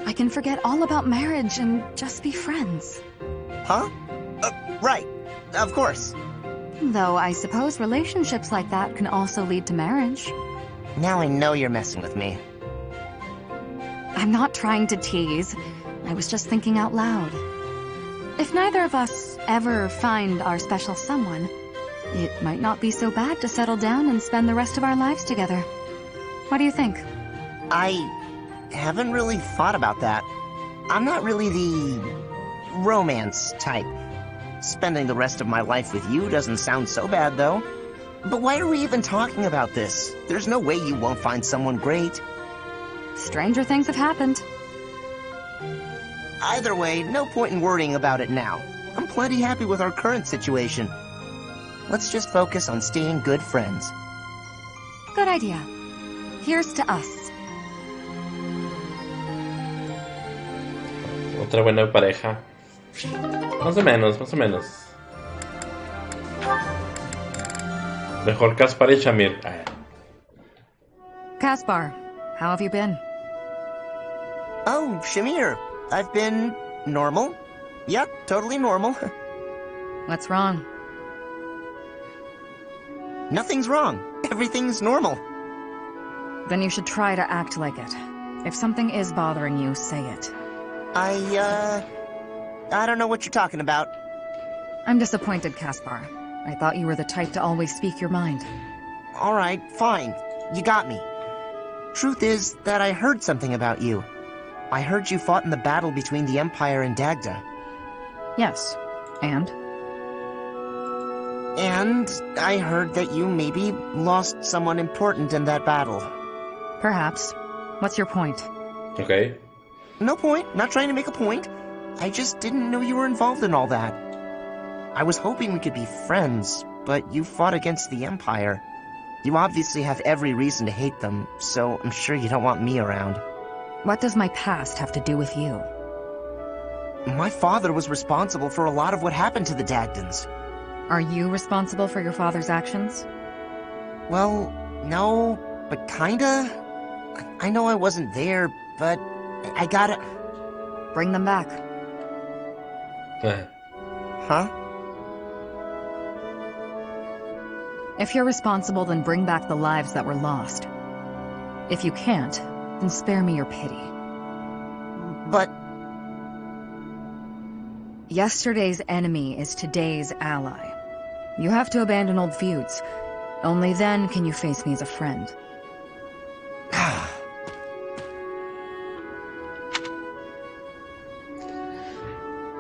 I can forget all about marriage and just be friends. Huh? Right. Of course. Though I suppose relationships like that can also lead to marriage. Now I know you're messing with me. I'm not trying to tease. I was just thinking out loud. If neither of us ever find our special someone, it might not be so bad to settle down and spend the rest of our lives together. What do you think? I haven't really thought about that. I'm not really the romance type. Spending the rest of my life with you doesn't sound so bad, though. But why are we even talking about this? There's no way you won't find someone great. Stranger things have happened. Either way, no point in worrying about it now. I'm plenty happy with our current situation. Let's just focus on staying good friends. Good idea. Here's to us. Otra buena pareja. Más o menos, más o menos. Mejor Caspar y Shamir. Caspar, how have you been? Oh, Shamir. I've been normal. Yep, totally normal. What's wrong? Nothing's wrong. Everything's normal. Then you should try to act like it. If something is bothering you, say it. I don't know what you're talking about. I'm disappointed, Caspar. I thought you were the type to always speak your mind. Alright, fine. You got me. Truth is that I heard something about you. I heard you fought in the battle between the Empire and Dagda. Yes. And? And I heard that you maybe lost someone important in that battle. Perhaps. What's your point? Okay. No point. Not trying to make a point. I just didn't know you were involved in all that. I was hoping we could be friends, but you fought against the Empire. You obviously have every reason to hate them, so I'm sure you don't want me around. What does my past have to do with you? My father was responsible for a lot of what happened to the Dagdans. Are you responsible for your father's actions? Well, no, but kinda. I know I wasn't there, but I gotta... Bring them back. Huh? If you're responsible, then bring back the lives that were lost. If you can't, then spare me your pity. But... Yesterday's enemy is today's ally. You have to abandon old feuds. Only then can you face me as a friend.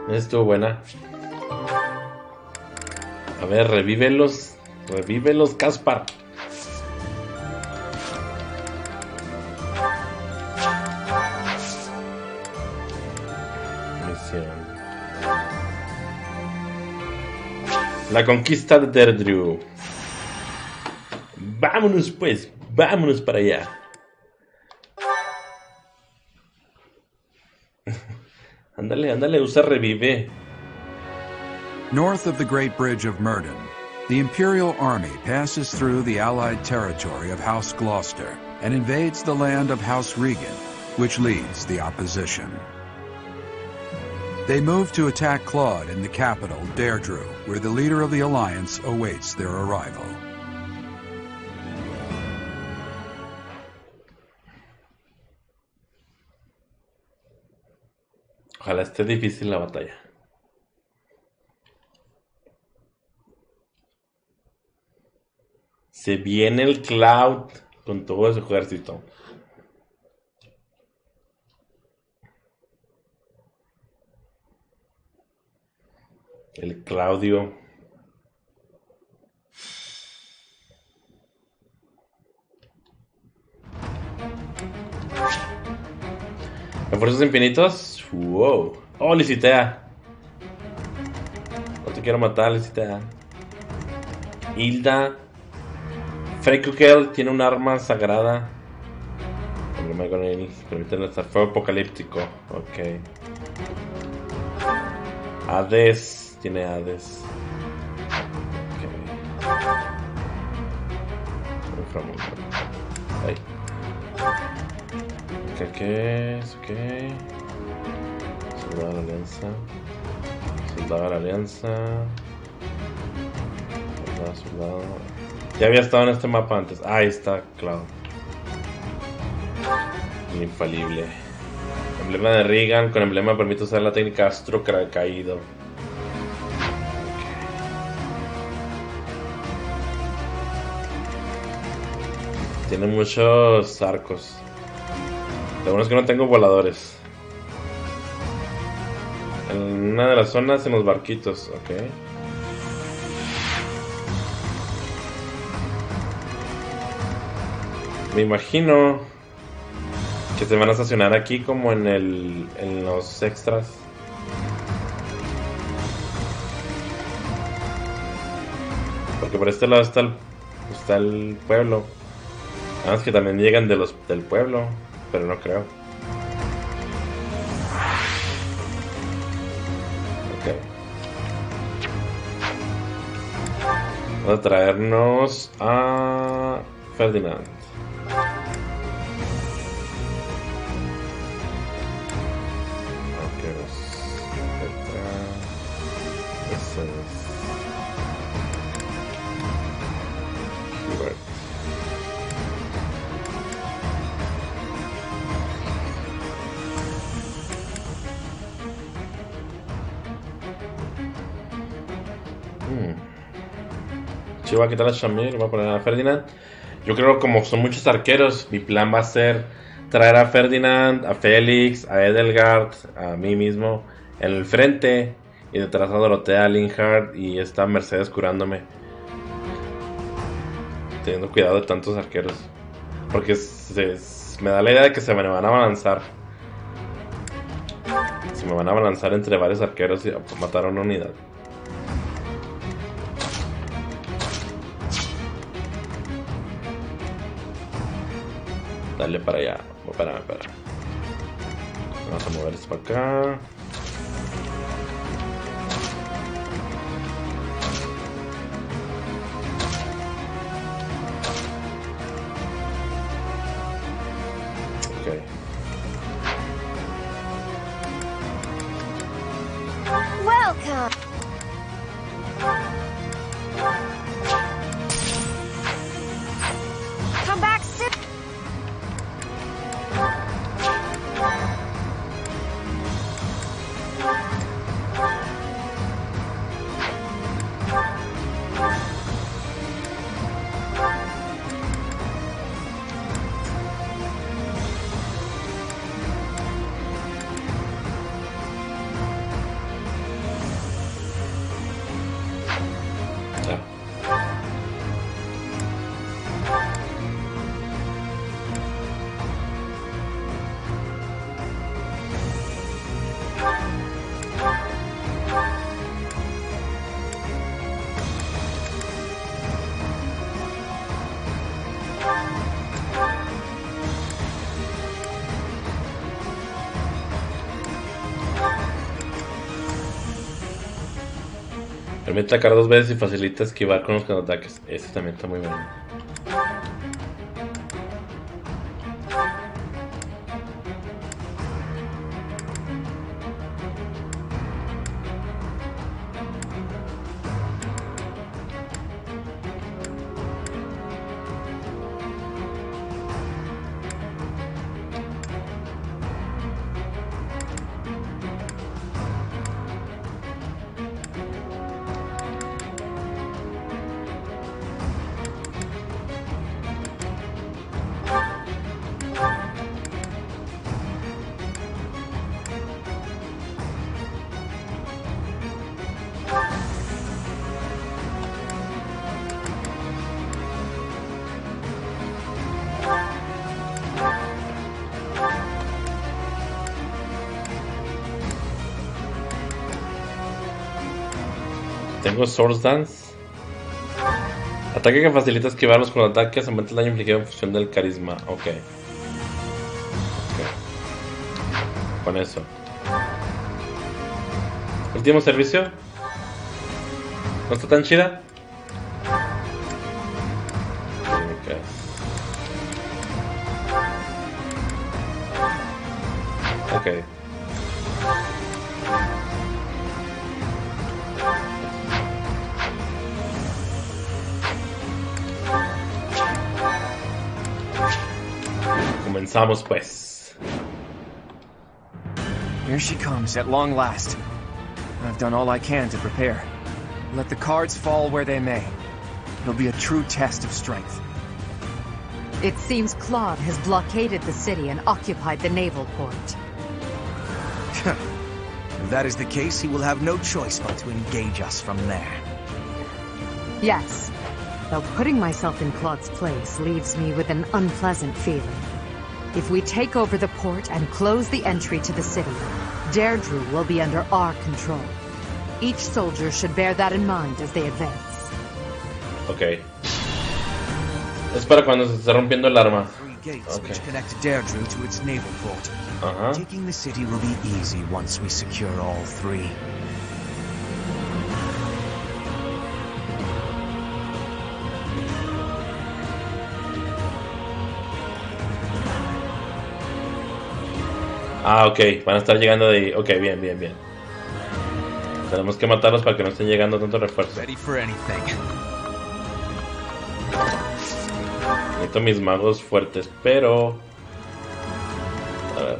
Estuvo buena. A ver, revívelos. Revívelos, Caspar. Misión. La conquista de Derdrew. Vámonos pues, vámonos para allá. Ándale, ándale, usa revive. North of the Great Bridge of Murden, the Imperial Army passes through the Allied territory of House Gloucester and invades the land of House Regan, which leads the opposition. They move to attack Claude in the capital, Derdrew, where the leader of the Alliance awaits their arrival. Ojalá esté difícil la batalla. Se viene el Cloud con todo su ejército. El Claudio. ¿Refuerzos infinitos? Wow. Oh, Licitea. No te quiero matar, Licitea. Hilda. Freykukel tiene un arma sagrada. Problema con él. Permite lanzar fuego apocalíptico. Ok. Hades. Tiene Hades. Ok. Ahí. ¿Qué es? Ok. Soldado de la Alianza. Soldado de la Alianza. Soldado. Ya había estado en este mapa antes. Ah, ahí está, claro. El infalible. Emblema de Regan. Con emblema permite usar la técnica Astro Caído. Tiene muchos arcos. Lo bueno es que no tengo voladores. En una de las zonas en los barquitos, ok. Me imagino que se van a estacionar aquí como en los extras. Porque por este lado está el pueblo. Nada más que también llegan del pueblo. Pero no creo. Ok. Vamos a traernos a Ferdinand. Ok, eso es. Hubert. Sí, voy a quitar a Shamir, voy a poner a Ferdinand. Yo creo que como son muchos arqueros, mi plan va a ser traer a Ferdinand, a Félix, a Edelgard, a mí mismo en el frente y detrás a Dorotea, a Linhard y esta Mercedes curándome. Teniendo cuidado de tantos arqueros. Porque me da la idea de que se me van a balanzar. Se me van a balanzar entre varios arqueros y matar a una unidad. Dale para allá. Espera. Vamos a mover esto para acá. Ok. Welcome. Come back soon. Permite atacar 2 veces y facilita esquivar con los contraataques. Este también está muy bueno. Tengo Source Dance. Ataque que facilita esquivarlos con ataques, aumenta el daño infligido en función del carisma. Ok. Con eso. Último servicio. ¿No está tan chida? Ok. Comenzamos pues. Here she comes at long last. I've done all I can to prepare. Let the cards fall where they may. It'll be a true test of strength. It seems Claude has blockaded the city and occupied the naval port. If that is the case, he will have no choice but to engage us from there. Yes, though putting myself in Claude's place leaves me with an unpleasant feeling. If we take over the port and close the entry to the city, Deirdre will be under our control. Each soldier should bear that in mind as they advance. Okay. Es para cuando se esté rompiendo el arma. Gates which connect Deirdre to its naval port. Taking the city will be easy once we secure all three. Ah, ok, van a estar llegando de ahí. Ok, bien, bien, bien. Tenemos que matarlos para que no estén llegando tantos refuerzos. Ready for anything. Necesito mis magos fuertes, pero... A ver.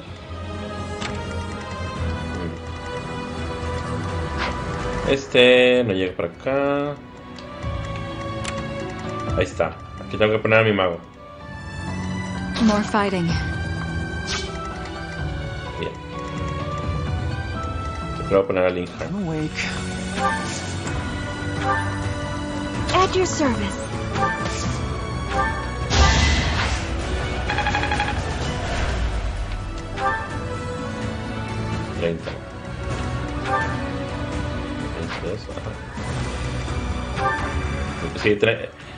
Este no llega para acá. Ahí está. Aquí tengo que poner a mi mago. More fighting. Bien. Yo voy a poner a Linja. At your service. 30. 22. Sí,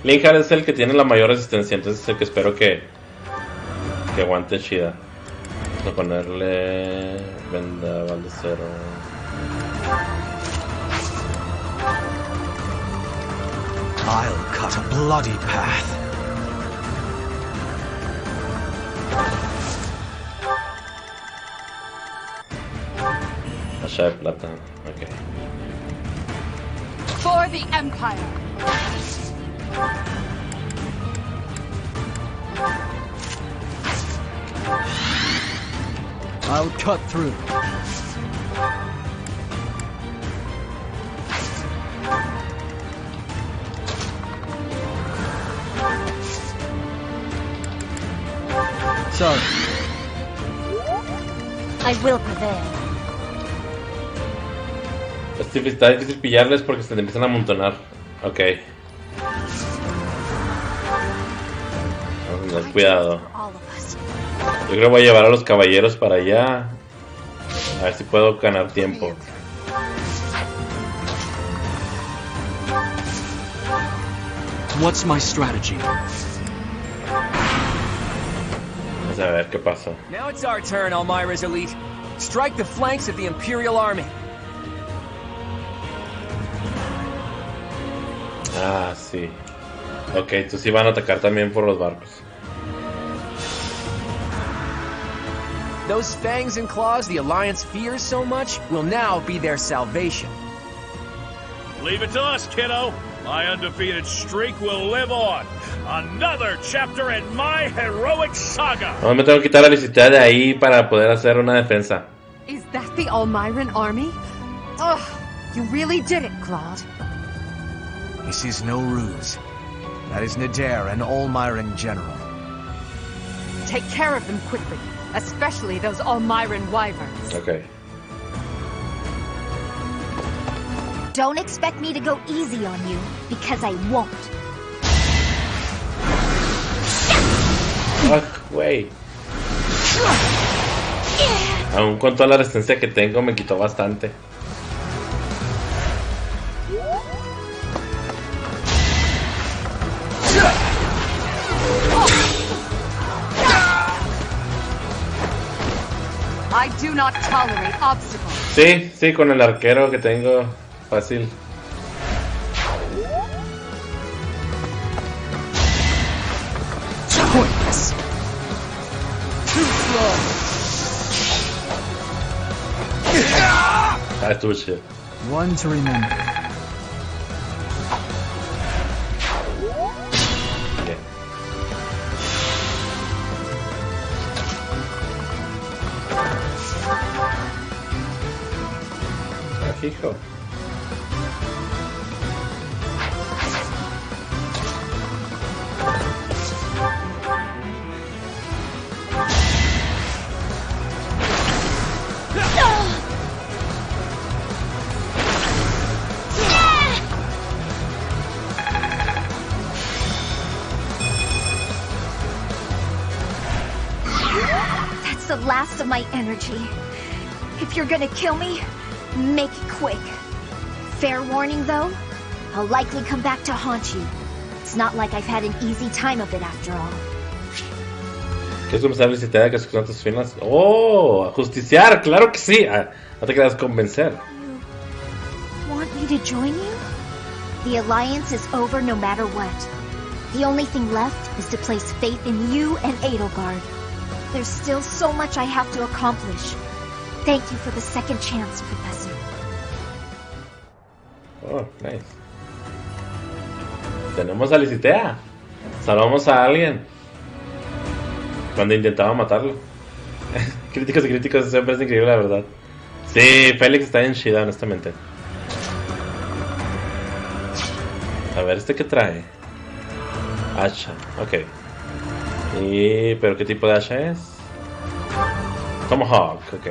Linjar es el que tiene la mayor resistencia, entonces es el que espero que aguante chida. Vamos a ponerle vendaval de cero. I'll cut a bloody path. Hacha de plata, ok. For the Empire. I'll cut through. Sorry. I will prevail. Está difícil pillarles porque se te empiezan a amontonar. Ok. Vamos a tener cuidado. Yo creo que voy a llevar a los caballeros para allá. A ver si puedo ganar tiempo. What's my strategy? Vamos a ver qué pasa. Now it's our turn, Elmira's elite. Strike the flanks of the Imperial Army. Ah, sí. Ok, entonces sí van a atacar también por los barcos. Those fangs and claws the Alliance fears so much will now be their salvation. Leave it to us, kiddo. My undefeated streak will live on. Another chapter in my heroic saga. No, me tengo que quitar la visita de ahí para poder hacer una defensa. Is that the Almiran army? Ugh, you really did it, Claude. This is no ruse. That is Nadir, an Almiran general. Take care of them quickly, especially those Almiran wyverns. Okay. Don't expect me to go easy on you, because I won't. Fuck, güey. Aún con toda la resistencia que tengo, me quitó bastante. I do not tolerate obstacles. Sí, sí, con el arquero que tengo, fácil. Pointless. Too slow. Ah, estuvo chido. One to remember. Bien. Hijo. That's the last of my energy. If you're gonna kill me, make it quick. Fair warning, though, I'll likely come back to haunt you. It's not like I've had an easy time of it after all. ¿Quieres comenzar a visitar que son tus finas? ¡Oh! ¡Justiciar! ¡Claro que sí! Ah, no te quedas convencer. Want me to join you? The Alliance is over no matter what. The only thing left is to place faith in you and Edelgard. There's still so much I have to accomplish. Thank you for the second chance, Professor. Oh, nice. Tenemos a Licitea. Salvamos a alguien cuando intentaba matarlo. Críticos y críticos, siempre es increíble, la verdad. Sí, Félix está en chida, honestamente. A ver, ¿este qué trae? Hacha, ok. ¿Pero qué tipo de hacha es? Tomahawk, ok.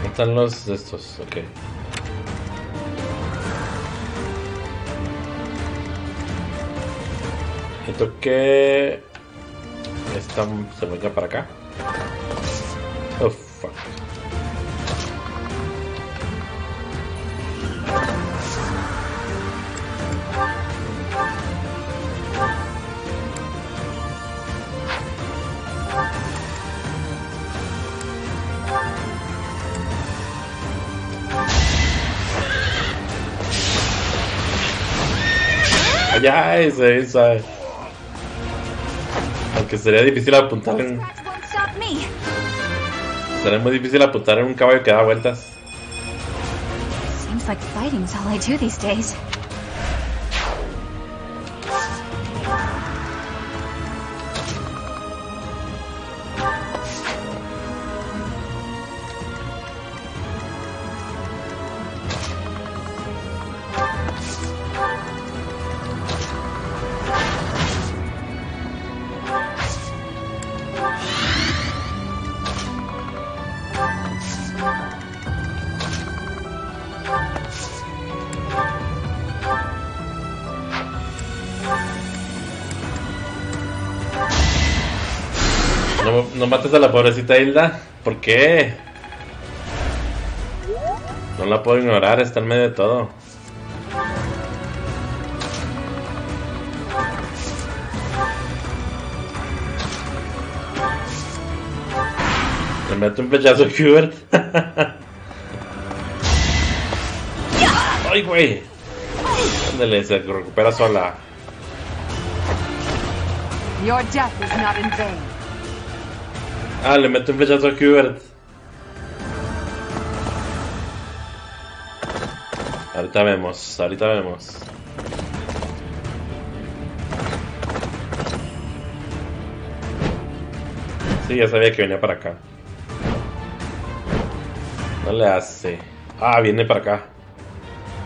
Están los de estos, ok. Esto que esta se venga para acá. Oh fuck. Ya, esa. Aunque sería difícil apuntar en... Sería muy difícil apuntar en un caballo que da vueltas. Seems like fighting's all I do these days. No mates a la pobrecita Hilda. ¿Por qué? No la puedo ignorar, está en medio de todo. Le meto un flechazo a Hubert. ¡Ay, güey! Ándale, se recupera sola. Your death is not in vain. Ah, le meto un flechazo a Hubert. Ahorita vemos, ahorita vemos. Sí, ya sabía que venía para acá. No le hace. Ah, viene para acá.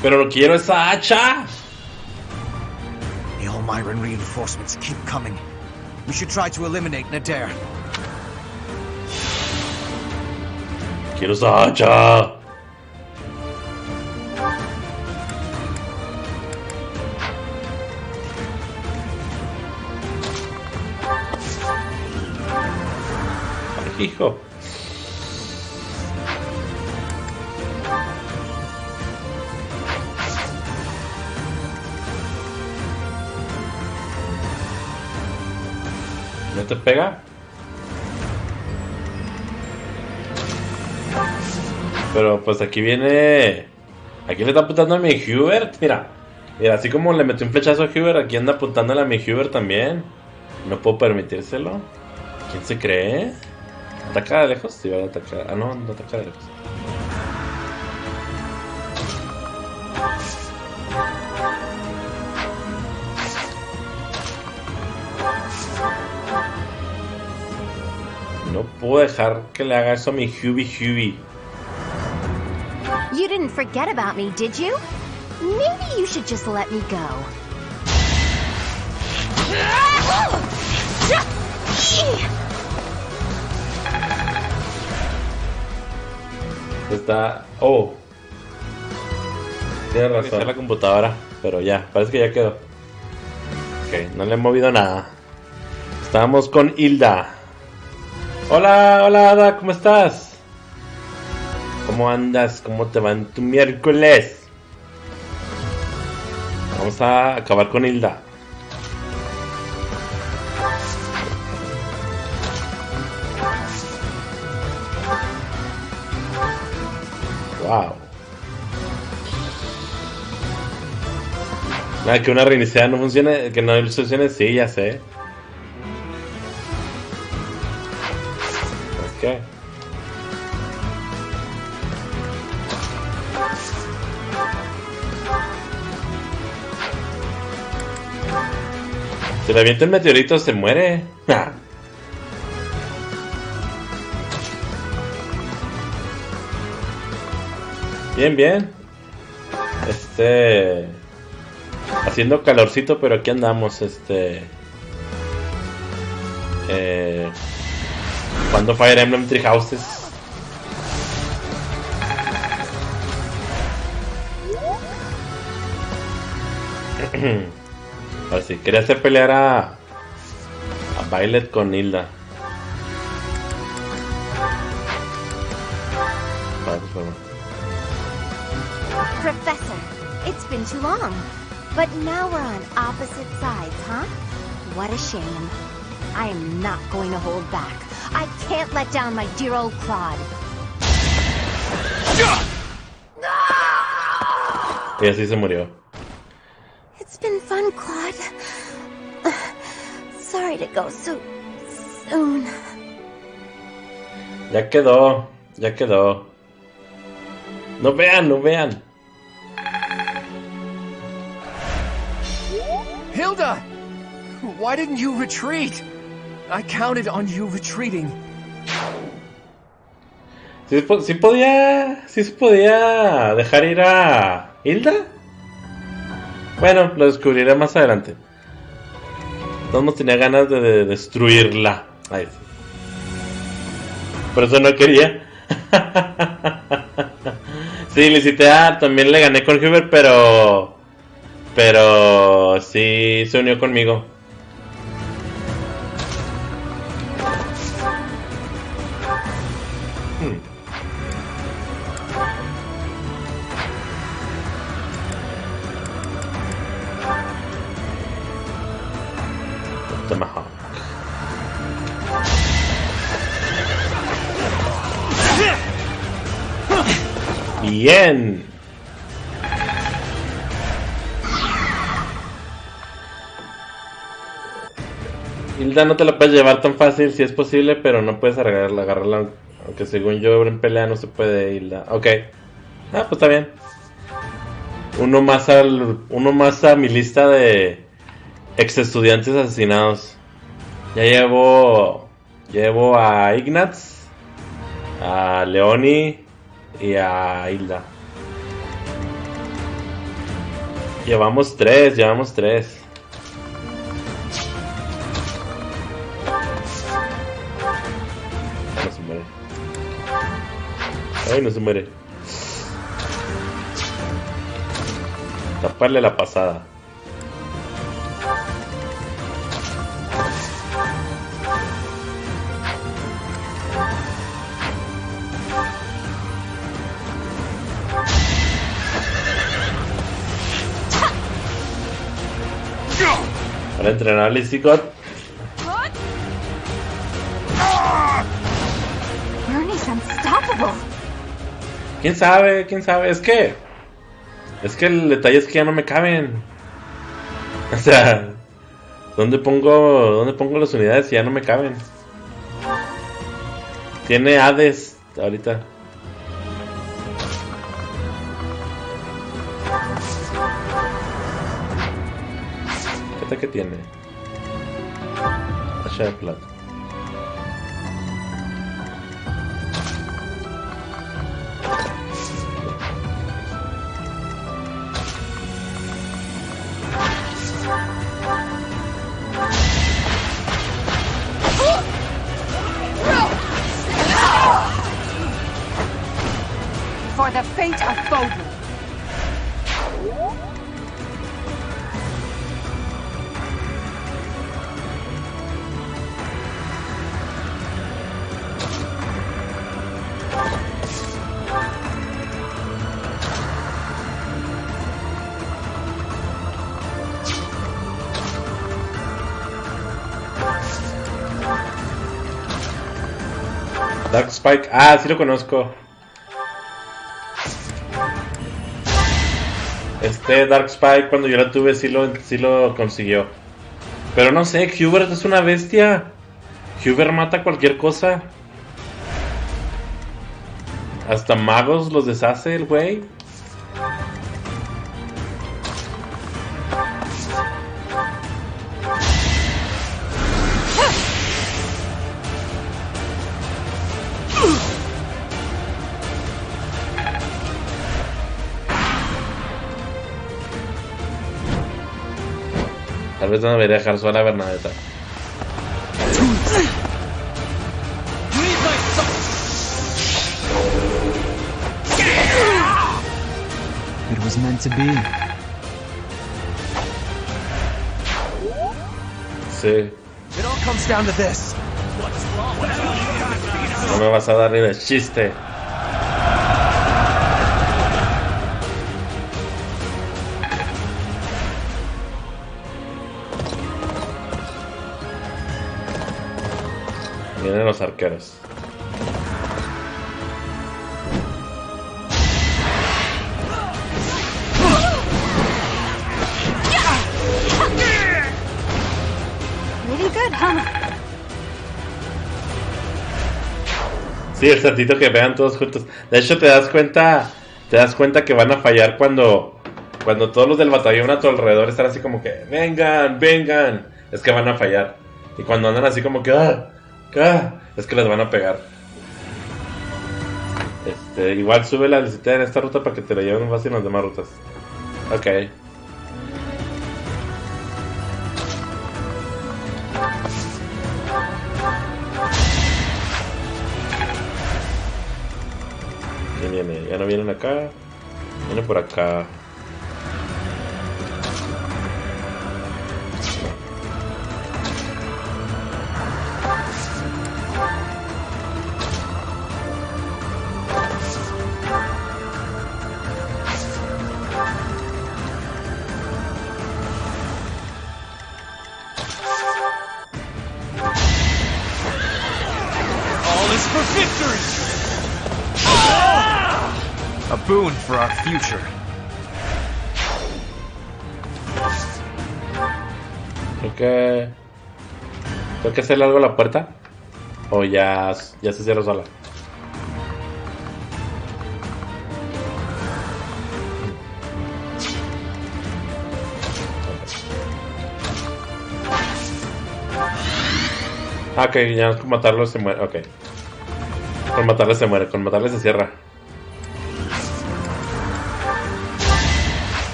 Pero no quiero esa hacha. The Almiran reinforcements keep coming. We should try to eliminate Nadir. Quiero esa hacha. Hijo. ¿No te pega? Pero pues aquí viene... Aquí le está apuntando a mi Hubert. Mira, así como le metí un flechazo a Hubert, aquí anda apuntándole a mi Hubert también. No puedo permitírselo. ¿Quién se cree? ¿Ataca de lejos? Sí, va a atacar. Ah, no ataca de lejos. No puedo dejar que le haga eso a mi Hubie. You didn't forget about me, did you? Maybe you should just let me go. Está... Oh. Tiene razón la computadora, pero ya, parece que ya quedó. Ok, no le he movido nada. Estamos con Hilda. Hola Ada, ¿cómo estás? ¿Cómo andas? ¿Cómo te va en tu miércoles? Vamos a acabar con Hilda. Wow. Nada, que una reiniciada no funcione, que no funcione, sí, ya sé. Ok. Si le avienta el meteorito se muere. Bien. Haciendo calorcito, pero aquí andamos, jugando Fire Emblem Three Houses. Ahora sí, quería hacer pelear a Violet con Hilda. Professor, it's been too long. But now we're on opposite sides, huh? What a shame. I am not going to hold back. I can't let down my dear old Claude. Y así se murió. It's been fun, Claude. Sorry to go so soon. Ya quedó. No vean. Hilda! Why didn't you retreat? I counted on you retreating. ¿Sí se podía dejar ir a Hilda? Bueno, lo descubriré más adelante. Todos tenía ganas de destruirla. Ay, sí. Por eso no quería. Sí, Licitea también le gané con Hubert, pero sí se unió conmigo. Tomahawk. Bien. Hilda no te la puedes llevar tan fácil, si es posible, pero no puedes agarrarla, aunque según yo en pelea no se puede, Hilda. Ok. Ah, pues está bien. Uno más a mi lista de ex estudiantes asesinados. Ya llevo a Ignatz, a Leoni y a Hilda. Llevamos tres. No se muere. Ay, no se muere. Taparle la pasada. Para entrenar a Lizzie God. Bernie's unstoppable. ¿Quién sabe? ¿Quién sabe? Es que el detalle es que ya no me caben. O sea, ¿dónde pongo las unidades si ya no me caben? Tiene Hades ahorita. ¿Qué tiene? Hacha de plata. For the fate of Foden. Dark Spike, sí lo conozco. Dark Spike cuando yo la tuve sí lo consiguió. Pero no sé, Hubert es una bestia. Hubert mata cualquier cosa. Hasta magos los deshace el güey. Tal vez no debería dejar sola a Bernadetta. It was meant to be. Sí. It all comes down to this. No me vas a dar ni de chiste. Vienen los arqueros. Really good, huh? Sí, el tantito que vean todos juntos. De hecho, te das cuenta que van a fallar cuando todos los del batallón a tu alrededor están así como que vengan, vengan. Es que van a fallar. Y cuando andan así como que es que les van a pegar. Igual sube la velocidad en esta ruta para que te la lleven fácil en las demás rutas. Ok. ¿Quién viene? Ya no vienen acá. Vienen por acá. A boon for our future. ¿Tengo que hacerle algo a la puerta? ¿O ya se cierra sola? Ok, ya con matarlo se muere. Ok. Con matarle se muere, con matarle se cierra.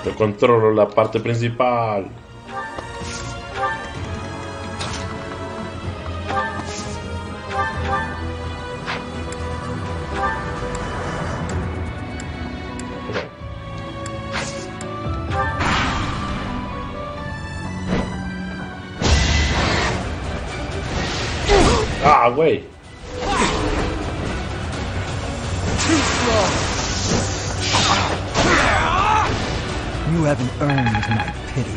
Yo controlo la parte principal. Ah, güey. You haven't earned my pity.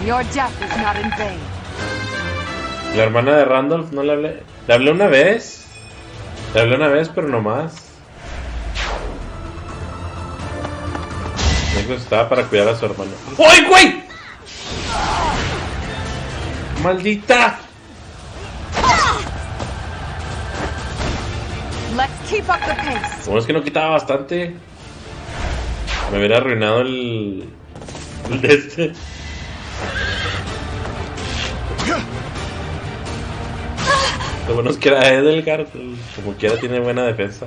Your death is not in vain. La hermana de Randolph no le hablé. Le hablé una vez. Le hablé una vez, pero no más. Estaba para cuidar a su hermano. ¡Ay, güey! ¡Maldita! Let's keep up the pace. Como es que no quitaba bastante. Me hubiera arruinado el de este. Lo bueno es que era Edelgard. Como quiera tiene buena defensa.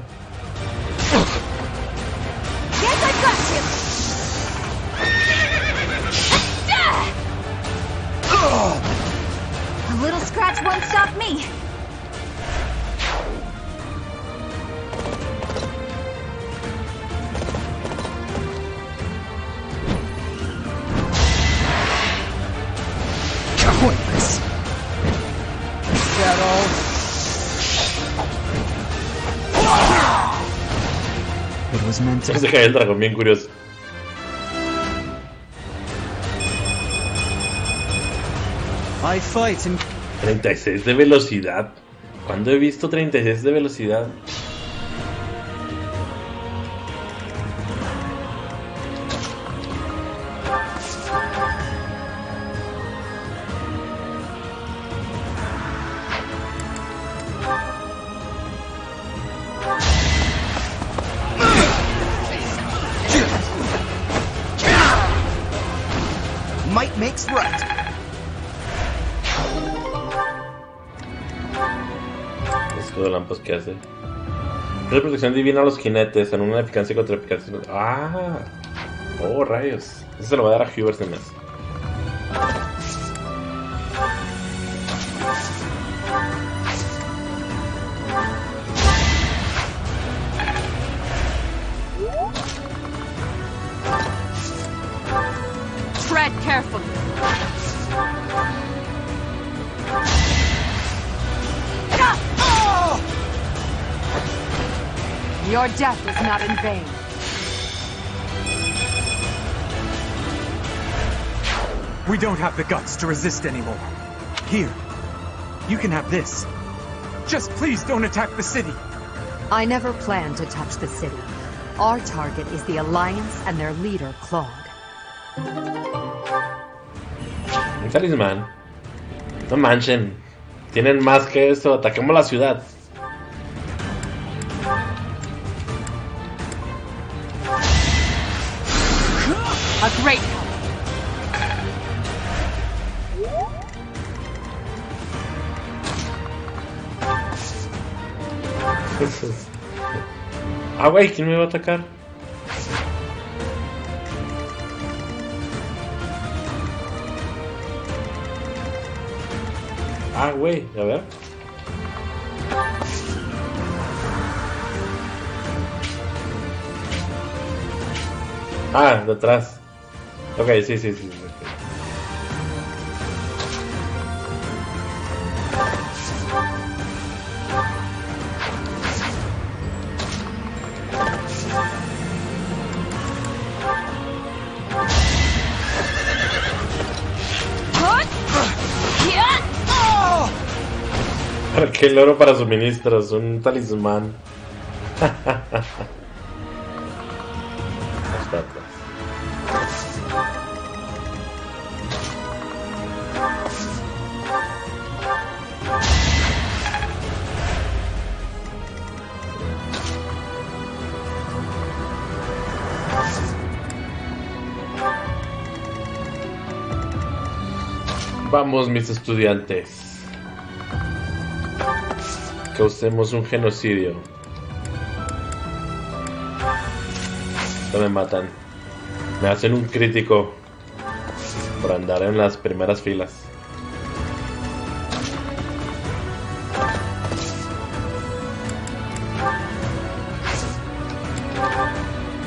A little scratch won't stop me. Pointless. Is that all? It was meant to. Se cae el dragón bien curioso. I fight and 36 de velocidad. ¿Cuándo he visto 36 de velocidad? Might makes right. Escudo de lámparas que hace. Es protección divina a los jinetes en una eficacia contra eficacia. Ah, oh, rayos. Eso se lo va a dar a Hubert sin más. Tread carefully. Your death is not in vain. We don't have the guts to resist anymore. Here, you can have this. Just please don't attack the city. I never planned to touch the city. Our target is the Alliance and their leader, Claude. Un talismán. No manchen. Tienen más que eso. Ataquemos la ciudad. A great Ah, güey, ¿quién me va a atacar? Ah, güey, a ver. Ah, detrás. Ok, sí. ¿Qué el oro para suministros? Un talismán. Hasta atrás. Vamos, mis estudiantes. Causemos un genocidio. No me matan. Me hacen un crítico por andar en las primeras filas.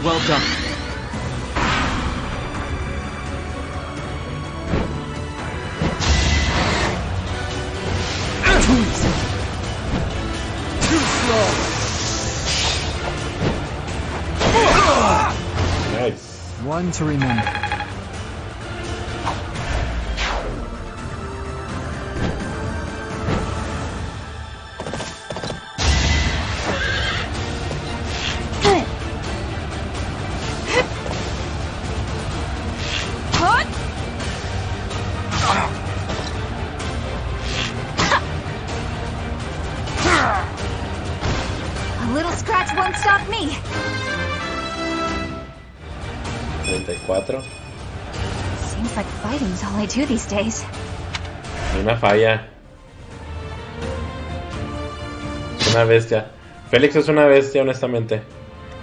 Welcome. Too slow. Nice. One to remember. A little scratch won't stop me. 34. Seems like fighting's all I do these days. Ni una falla. Es una bestia. Félix es una bestia, honestamente.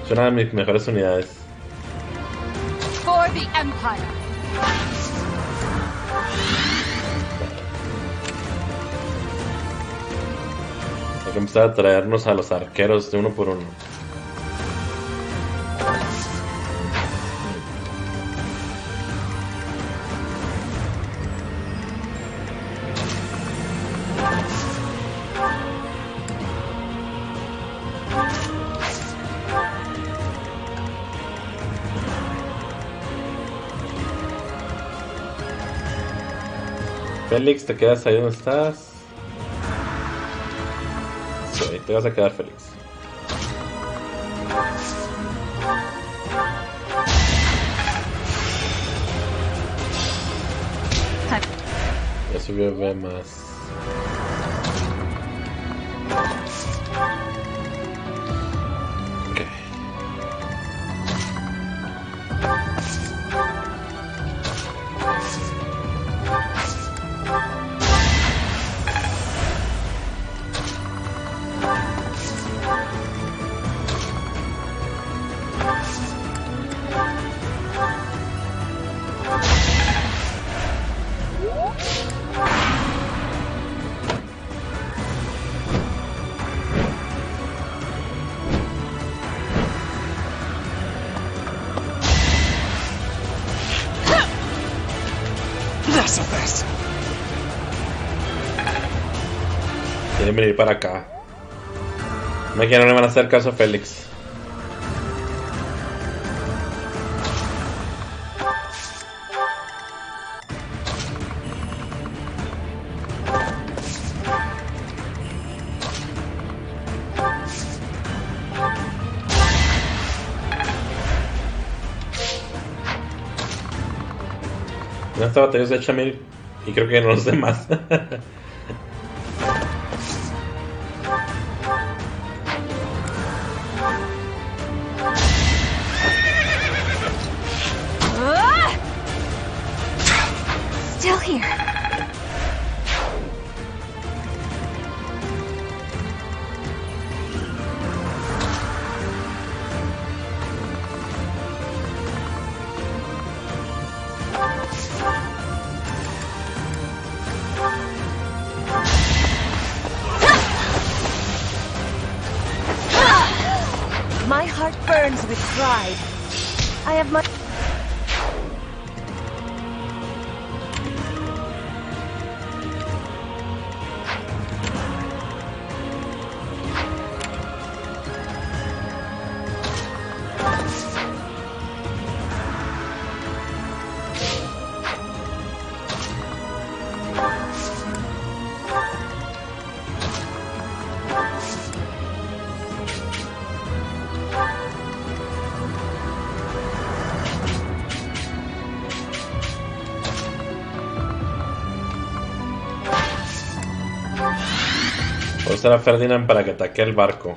Es una de mis mejores unidades. For the Empire. Hay que empezar a traernos a los arqueros de uno por uno. Félix, ¿te quedas ahí donde estás? Sí, ahí te vas a quedar, Félix. Ya subió B más. Ok. Quieren venir para acá. Me que no le van a hacer caso a Félix. En esta batalla se echa mil y creo que no los demás. Still here. My heart burns with pride. I have much... Voy a usar a Ferdinand para que ataque el barco.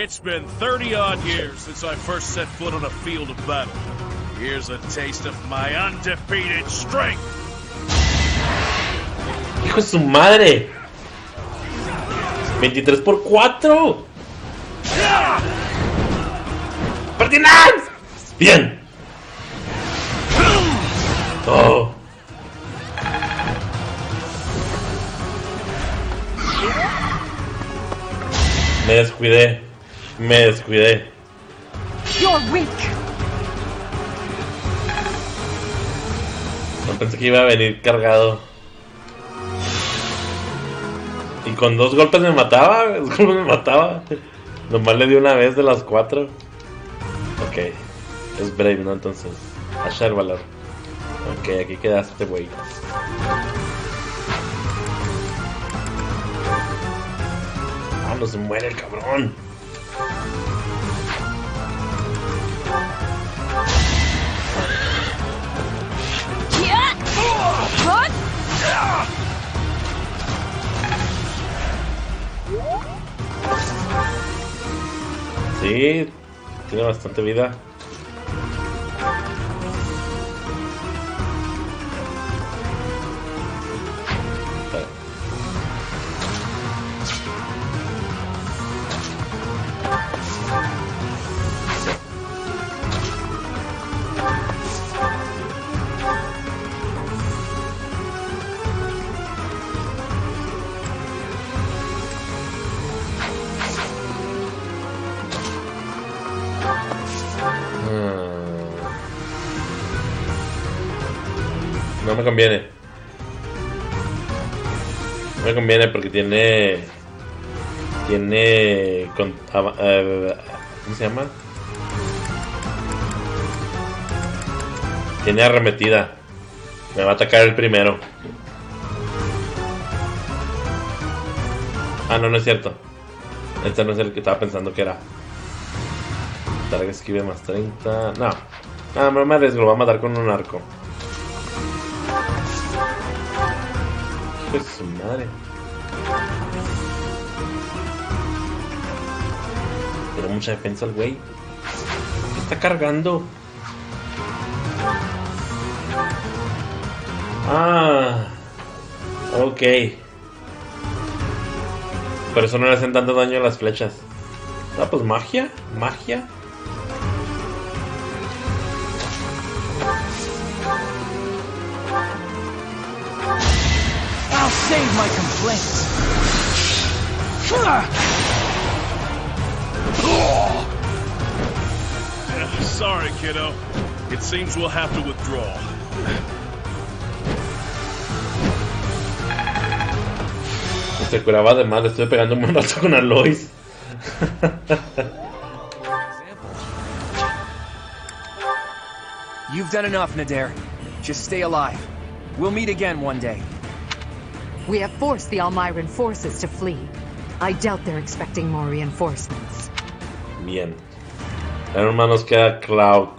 It's been 30-odd years since I first set foot on a field of battle. Here's a taste of my undefeated strength. ¡Hijo de su madre! 23 por 4. ¡Pertinaz! Bien. Oh. Me descuidé. You're weak. No pensé que iba a venir cargado. Y con 2 golpes me mataba. Nomás le di una vez de las 4. Ok. Es Brave, ¿no? Entonces. Ashar valor. Ok, aquí quedaste, güey. Ah, no se muere el cabrón. Sí, tiene bastante vida. No me conviene. No me conviene porque tiene... ¿cómo se llama? Tiene arremetida. Me va a atacar el primero. Ah, no, no es cierto. Este no es el que estaba pensando que era. Targa esquive más 30. No. Nada, no me arriesgo, lo va a matar con un arco. Hijo de su madre. Tiene mucha defensa el güey. ¿Qué está cargando? Ah. Ok. Por eso no le hacen tanto daño a las flechas. Ah, pues magia. Magia. I'll save my complaints. Sorry, kiddo. It seems we'll have to withdraw. Se curaba de mal, le estuve pegando un buen rato con Alois. You've done enough, Nader. Just stay alive. We'll meet again one day. We have forced the Almyran forces to flee. I doubt they're expecting more reinforcements. Bien. Ahora nomás nos queda Cloud.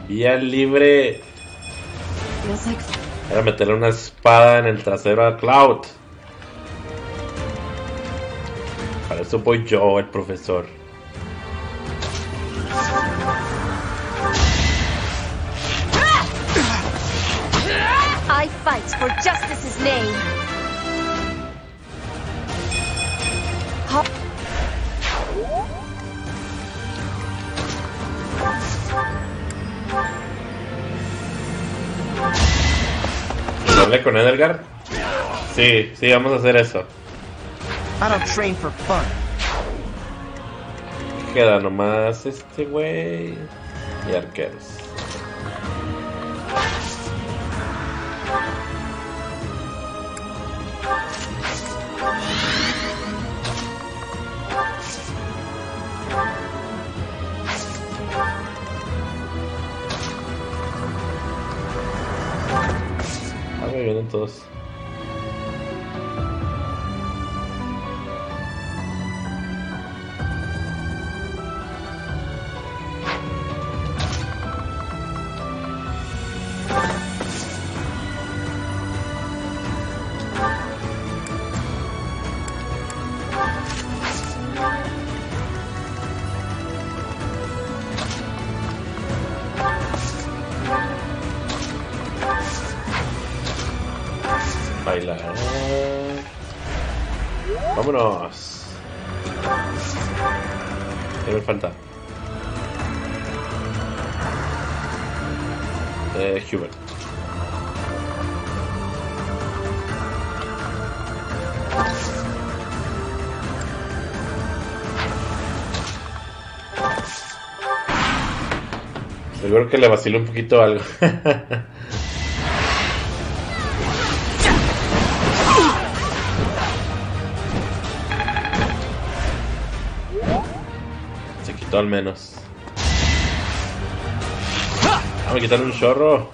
Vía libre. Era meterle una espada en el trasero a Cloud. Para eso voy yo, el profesor. I fight for justice's name. ¿Darle con Edelgard? Sí, sí, vamos a hacer eso. I don't train for fun. Queda nomás este güey y arqueros. Me vienen todos. bailar. Vámonos. ¿Qué me falta? Hubert. Seguro que le vaciló un poquito algo. Se quitó al menos. Me quitaron un chorro.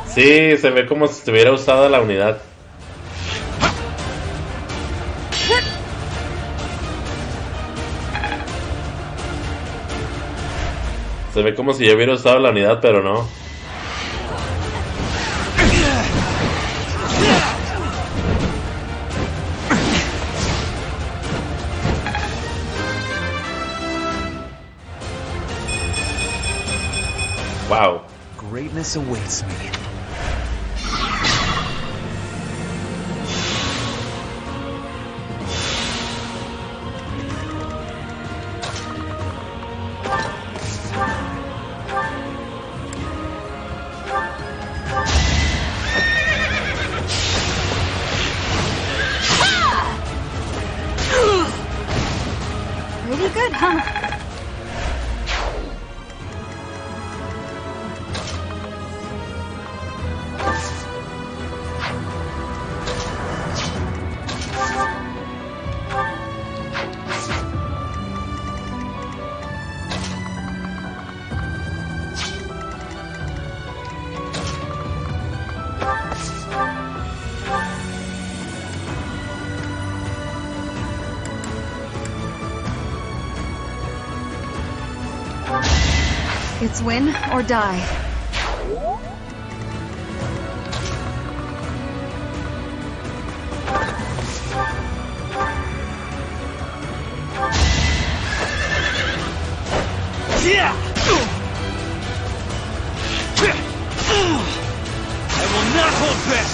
Sí, se ve como si estuviera usada la unidad. Se ve como si yo hubiera usado la unidad, pero no. Wow. Greatness awaits me. Pretty good, huh? It's win or die. I will not hold back.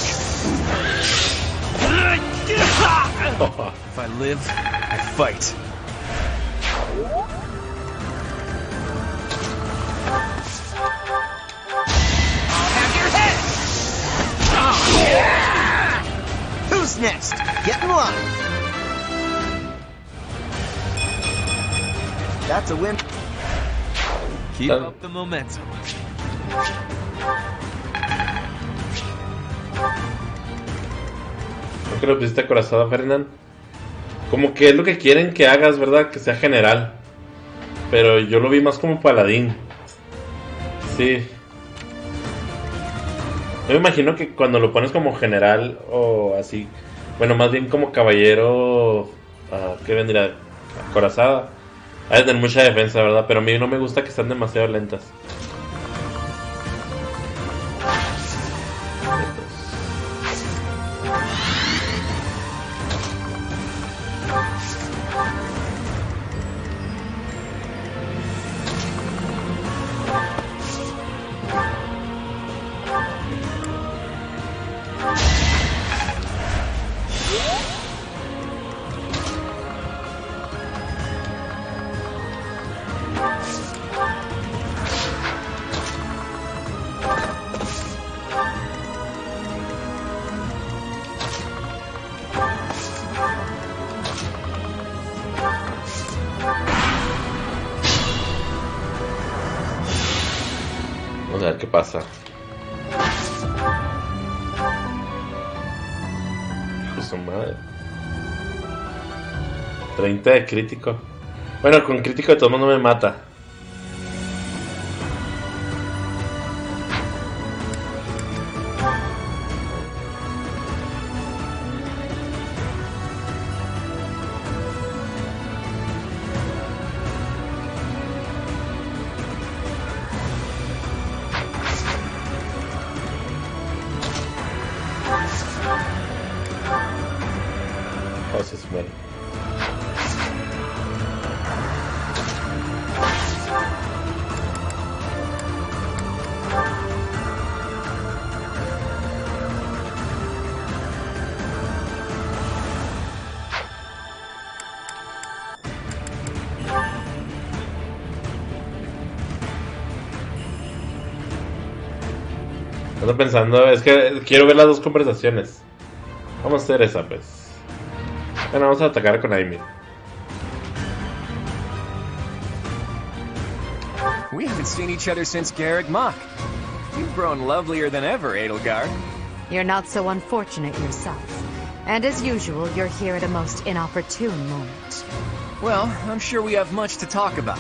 If I live, I fight. Who's next? Get in line. That's a win. Keep up the momentum. ¿Por qué lo pusiste acorazado, Fernand? Como que es lo que quieren que hagas, ¿verdad? Que sea general. Pero yo lo vi más como paladín. Sí. Yo me imagino que cuando lo pones como general o así, bueno, más bien como caballero, ¿qué vendría? Acorazada. Hay que tener mucha defensa, ¿verdad? Pero a mí no me gusta que estén demasiado lentas. Vamos a ver qué pasa. Hijo de su madre. 30 de crítico. Bueno, con crítico de todo mundo me mata. Oh, se muere. Ando pensando, es que quiero ver las dos conversaciones. Vamos a hacer esa, pues. Bueno, vamos a atacar con Amy. We haven't seen each other since Garrick Mach. You've grown lovelier than ever, Edelgard. You're not so unfortunate yourself. And as usual, you're here at a most inopportune moment. Well, I'm sure we have much to talk about.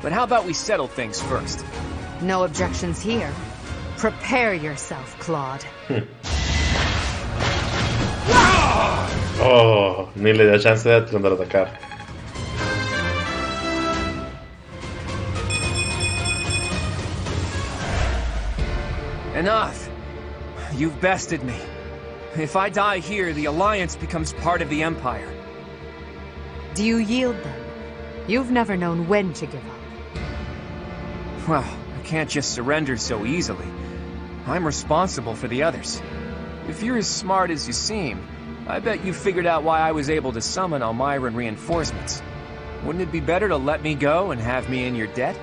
But how about we settle things first? No objections here. Prepare yourself, Claude. Oh, ni le da chance de contraatacar. Enough! You've bested me. If I die here, the Alliance becomes part of the Empire. Do you yield then? You've never known when to give up. Well, I can't just surrender so easily. I'm responsible for the others. If you're as smart as you seem, I bet you figured out why I was able to summon Almyran reinforcements. Wouldn't it be better to let me go and have me in your debt?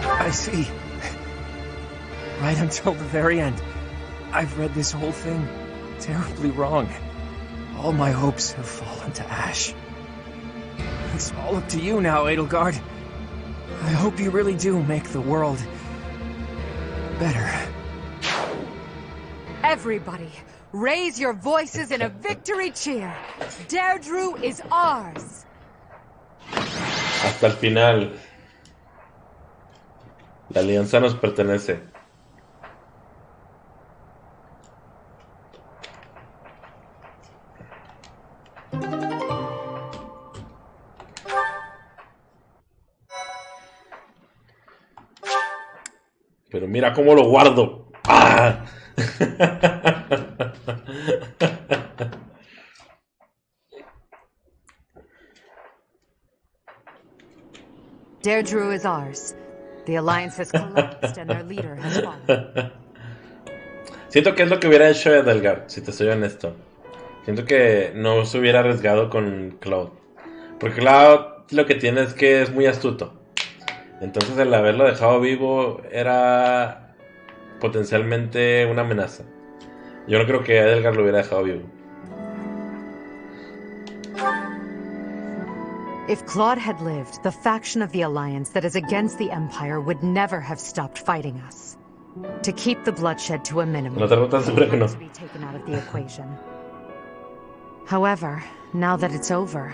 I see. Right until the very end, I've read this whole thing terribly wrong. All my hopes have fallen to ash. It's all up to you now, Edelgard. I hope you really do make the world better. Everybody, raise your voices in a victory cheer. Deirdre is ours. Hasta el final. La Alianza nos pertenece. Pero mira cómo lo guardo. ¡Ah! Deirdre is ours. The Alliance has collapsed and their leader has fallen. Siento que es lo que hubiera hecho Edelgard, si te soy honesto. Siento que no se hubiera arriesgado con Cloud. Porque Cloud lo que tiene es que es muy astuto. Entonces el haberlo dejado vivo era potencialmente una amenaza. Yo no creo que Edelgard lo hubiera dejado vivo. If Claude had lived, the faction of the Alliance that is against the Empire would never have stopped fighting us. To keep the bloodshed to a minimum, no to be taken out of the equation. However, now that it's over,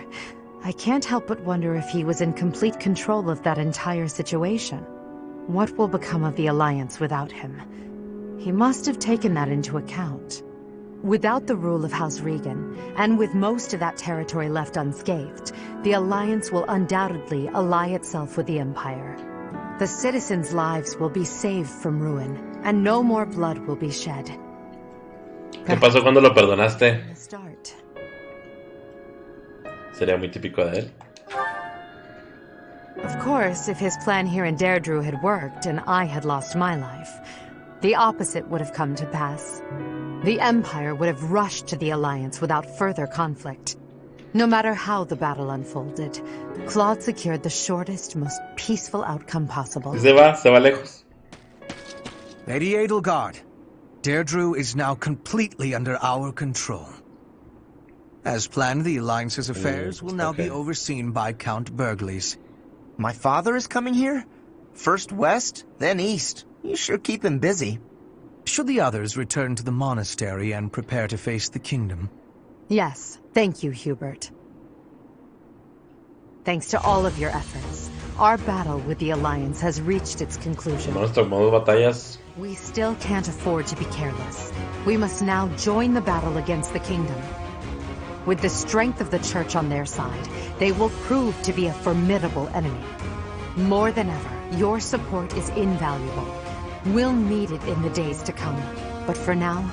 I can't help but wonder if he was in complete control of that entire situation. What will become of the Alliance without him? He must have taken that into account. Without the rule of House Regan, and with most of that territory left unscathed, the Alliance will undoubtedly ally itself with the Empire. The citizens' lives will be saved from ruin, and no more blood will be shed. ¿Qué pasó cuando lo perdonaste? Start. Sería muy típico de él. Of course, if his plan here in Deirdre had worked and I had lost my life, the opposite would have come to pass. The Empire would have rushed to the Alliance without further conflict. No matter how the battle unfolded, Claude secured the shortest, most peaceful outcome possible. Se va lejos. Lady Edelgard, Deirdre is now completely under our control. As planned, the Alliance's affairs will now be overseen by Count Burgleys. My father is coming here? First west, then east. You sure keep him busy. Should the others return to the monastery and prepare to face the kingdom? Yes, thank you, Hubert. Thanks to all of your efforts, our battle with the Alliance has reached its conclusion. We still can't afford to be careless. We must now join the battle against the kingdom. With the strength of the Church on their side, they will prove to be a formidable enemy. More than ever, your support is invaluable. We'll need it in the days to come. But for now,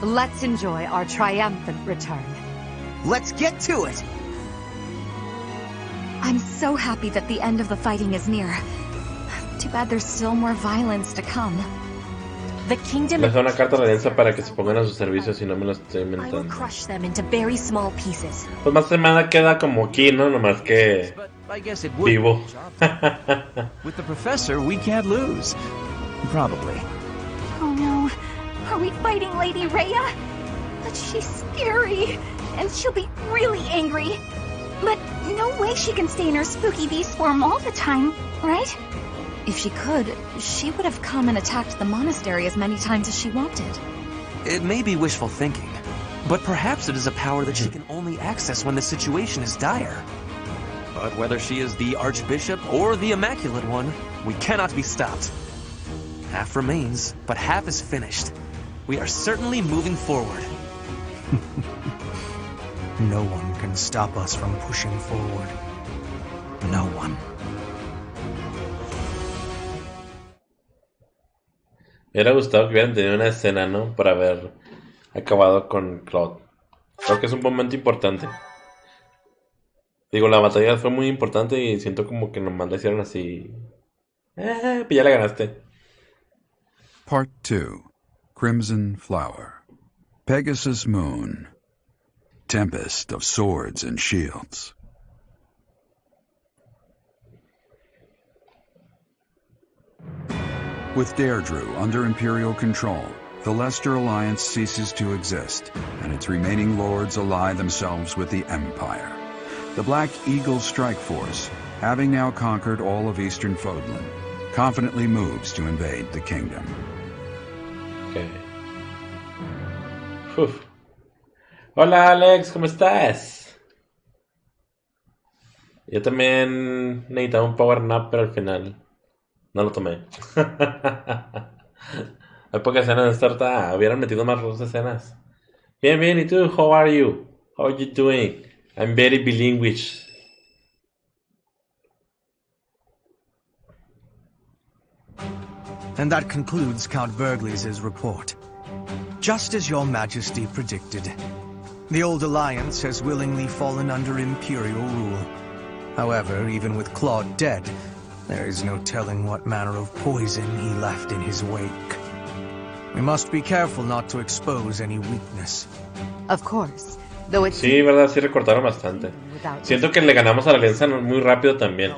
let's enjoy our triumphant return. Let's get to it! I'm so happy that the end of the fighting is near. Too bad there's still more violence to come. The kingdom. Deja una carta a la Alianza para que se pongan a su servicio, si no me lo estoy I will inventando. crush them into very small pieces. Pues más semana queda como aquí, ¿no? Nomás que I guess it would. vivo. With the professor, we can't lose. Probably. Oh no. Are we fighting Lady Rhea? But she's scary. And she'll be really angry. But no way she can stay in her spooky beast form all the time, right? If she could, she would have come and attacked the monastery as many times as she wanted. It may be wishful thinking, but perhaps it is a power that she can only access when the situation is dire. But whether she is the Archbishop or the Immaculate One, we cannot be stopped. Half remains, but half is finished. We are certainly moving forward. No one can stop us from pushing forward. No one. Me hubiera gustado que hubieran tenido una escena, ¿no? Para haber acabado con Claude. Creo que es un momento importante. Digo, la batalla fue muy importante y siento como que nomás le hicieron así. Pues ya la ganaste. Part 2. Crimson Flower. Pegasus Moon. Tempest of swords and shields. With Deirdre under Imperial control, the Leicester Alliance ceases to exist, and its remaining lords ally themselves with the Empire. The Black Eagle Strike Force, having now conquered all of Eastern Fodlan, confidently moves to invade the kingdom. Okay. Uf. Hola Alex, ¿cómo estás? Yo también necesitaba un power nap, pero al final no lo tomé. Hay pocas escenas de esta harta. Hubieran metido más escenas. Bien, bien, ¿y tú? How are you? How are you doing? I'm very bilingual. And that concludes Count Burghley's report. Just as your majesty predicted, the old alliance has willingly fallen under Imperial rule. However, even with Claude dead, there is no telling what manner of poison he left in his wake. We must be careful not to expose any weakness. Of course, though it's... Sí, verdad, sí recortaron bastante. Siento que le ganamos a la Alianza muy rápido también.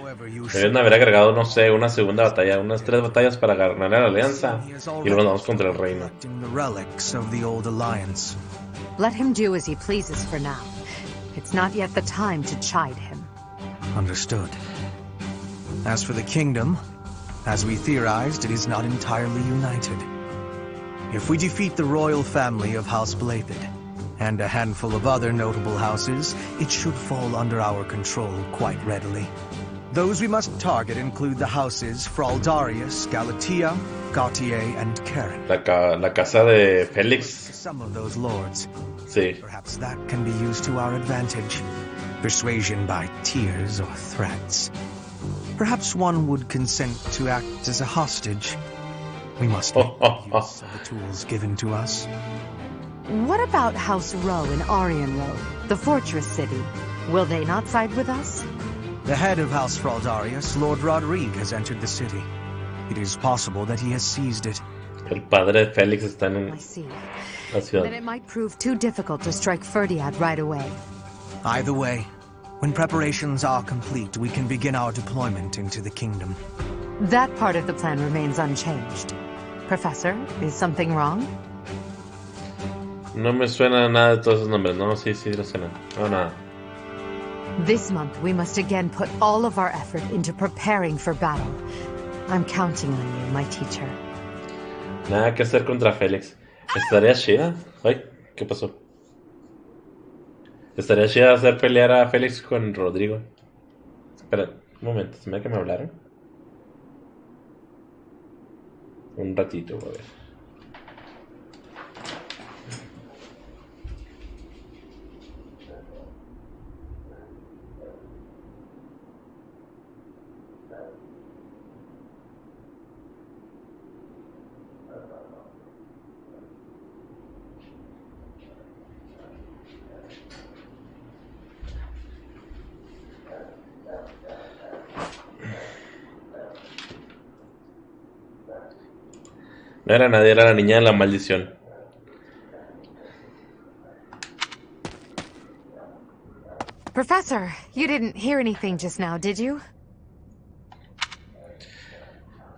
Deben haber agregado, no sé, una segunda batalla, unas 3 batallas para ganar a la Alianza y luego vamos contra el reino. Let him do as he pleases for now. It's not yet the time to chide him. Understood. As for the kingdom, as we theorized, it is not entirely united. If we defeat the royal family of House Blapid, and a handful of other notable houses, it should fall under our control quite readily. Those we must target include the houses Fraldarius, Galatea, Gautier, and Karen. La casa de Félix. Some of those lords. Sí. Perhaps that can be used to our advantage. Persuasion by tears or threats. Perhaps one would consent to act as a hostage. We must make use of the tools given to us. What about House Rowe in Aryan Road, the fortress city? Will they not side with us? The head of House Fraldarius, Lord Rodrigue, has entered the city. It is possible that he has seized it. El padre de Félix está en la ciudad. Then it might prove too difficult to strike Ferdiad right away. Either way, when preparations are complete, we can begin our deployment into the kingdom. That part of the plan remains unchanged. Professor, is something wrong? No me suena nada de todos esos nombres, no, sí, lo suena. No, nada. This month, we must again put all of our effort into preparing for battle. I'm counting on you, my teacher. Nada que hacer contra Félix. Estaría chida. Ay, ¿qué pasó? Estaría chida hacer pelear a Félix con Rodrigo. Espera, un momento, ¿se me da que me hablaron? Un ratito, a ver. No era nadie, era la niña de la maldición. Professor, you didn't hear anything just now, did you?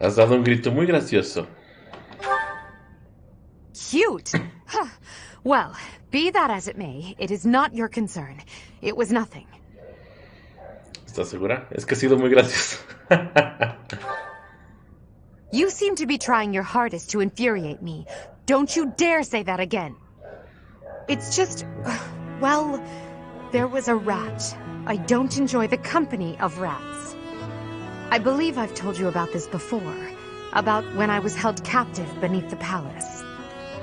Has dado un grito muy gracioso. Cute! Well, be that as it may, it is not your concern. It was nothing. ¿Estás segura? Es que ha sido muy gracioso. You seem to be trying your hardest to infuriate me. Don't you dare say that again. It's just... well, there was a rat. I don't enjoy the company of rats. I believe I've told you about this before. About when I was held captive beneath the palace.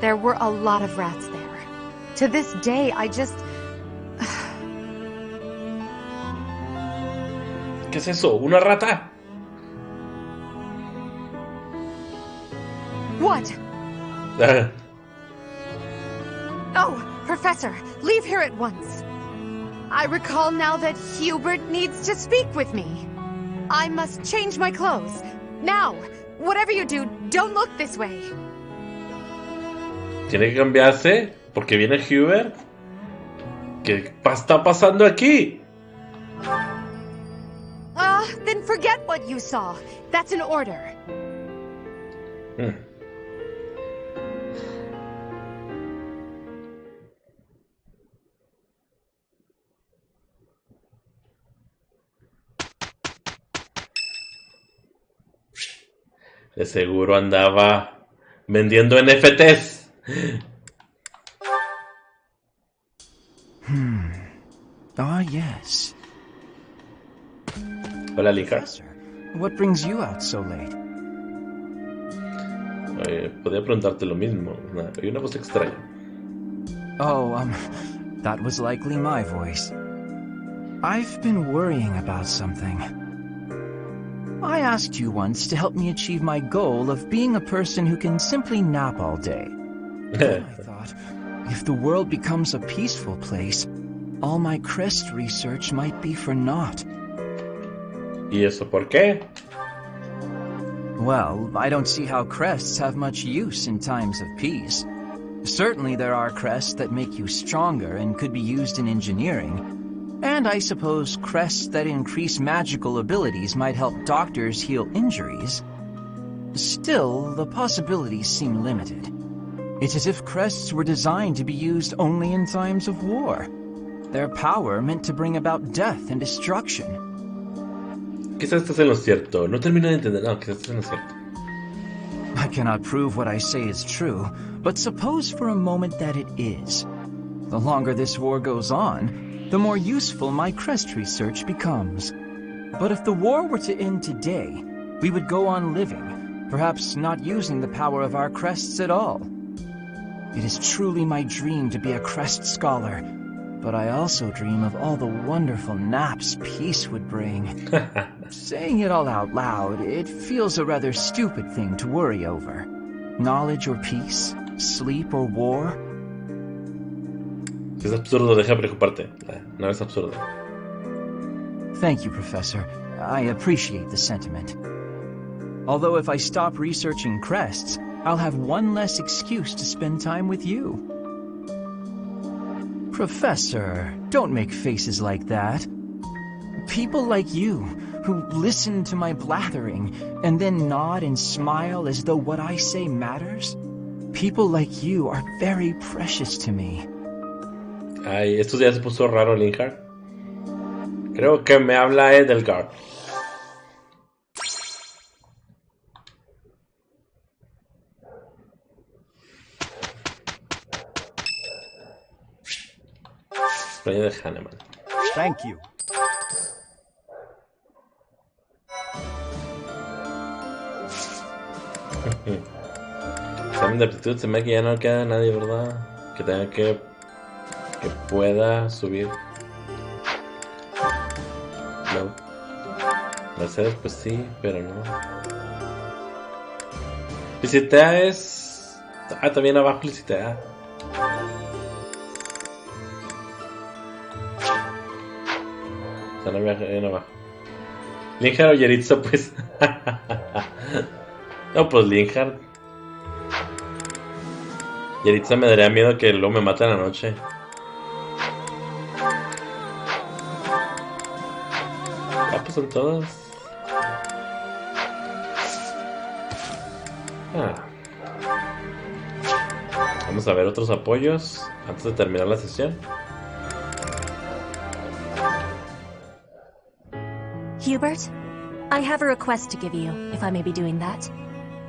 There were a lot of rats there. To this day, I just... ¿Qué es eso? ¿Una rata? What? Oh, Professor, leave here at once. I recall now that Hubert needs to speak with me. I must change my clothes. Now, whatever you do, don't look this way. Tiene que cambiarse porque viene Hubert. ¿Qué está pasando aquí? Then forget what you saw. That's an order. De seguro andaba vendiendo NFTs. Ah, yes. Hola, Lika. What brings you out so late? Podría preguntarte lo mismo. Hay una voz extraña. Oh, that was likely my voice. I've been worrying about something. I asked you once to help me achieve my goal of being a person who can simply nap all day. I thought, if the world becomes a peaceful place, all my crest research might be for naught. ¿Y eso por qué? Well, I don't see how crests have much use in times of peace. Certainly there are crests that make you stronger and could be used in engineering. And I suppose crests that increase magical abilities might help doctors heal injuries. Still, the possibilities seem limited. It's as if crests were designed to be used only in times of war. Their power meant to bring about death and destruction. Quizás estás en lo cierto. No termino de entender. No, quizás estás en lo cierto. I cannot prove what I say is true, but suppose for a moment that it is. The longer this war goes on, the more useful my crest research becomes. But if the war were to end today, we would go on living, perhaps not using the power of our crests at all. It is truly my dream to be a crest scholar, but I also dream of all the wonderful naps peace would bring. Saying it all out loud, it feels a rather stupid thing to worry over. Knowledge or peace, sleep or war. Es absurdo, deja de preocuparte. No es absurdo. Thank you, Professor. I appreciate the sentiment. Although if I stop researching crests, I'll have one less excuse to spend time with you. Professor, don't make faces like that. People like you, who listen to my blathering and then nod and smile as though what I say matters, people like you are very precious to me. Ay, esto ya se puso raro, Linhard. Creo que me habla Edelgard. Extraño de Hahnemann. Thank you. Examen de aptitud, se me que ya no queda nadie, ¿verdad? Que tenga que pueda subir. No. Mercedes, pues sí, pero no. Licitea es... Ah, también abajo Licitea. O sea, no viaje abajo. Linhard o Yeritza, pues. No, pues Linhard. Yeritza me daría miedo que luego me mate en la noche. Ah, pues son todas. Vamos a ver otros apoyos antes de terminar la sesión. Hubert, I have a request to give you, if I may be doing that.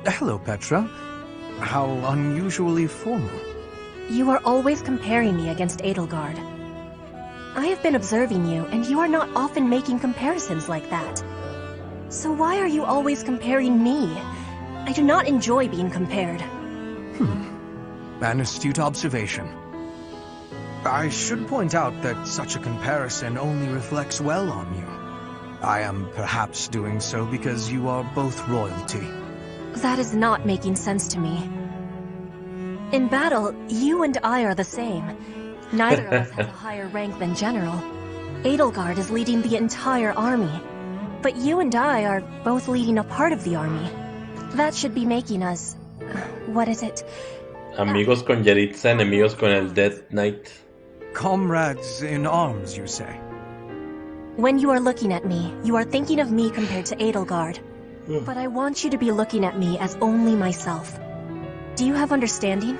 Hello, Petra. How unusually formal. You are always comparing me against Edelgard. I have been observing you, and you are not often making comparisons like that. So why are you always comparing me? I do not enjoy being compared. An astute observation. I should point out that such a comparison only reflects well on you. I am perhaps doing so because you are both royalty. That is not making sense to me. In battle, you and I are the same. Neither of us has a higher rank than general. Edelgard is leading the entire army. But you and I are both leading a part of the army. That should be making us... what is it? Amigos con Yeritza, enemigos con el Death Knight. Comrades in arms, you say? When you are looking at me, you are thinking of me compared to Edelgard. But I want you to be looking at me as only myself. Do you have understanding?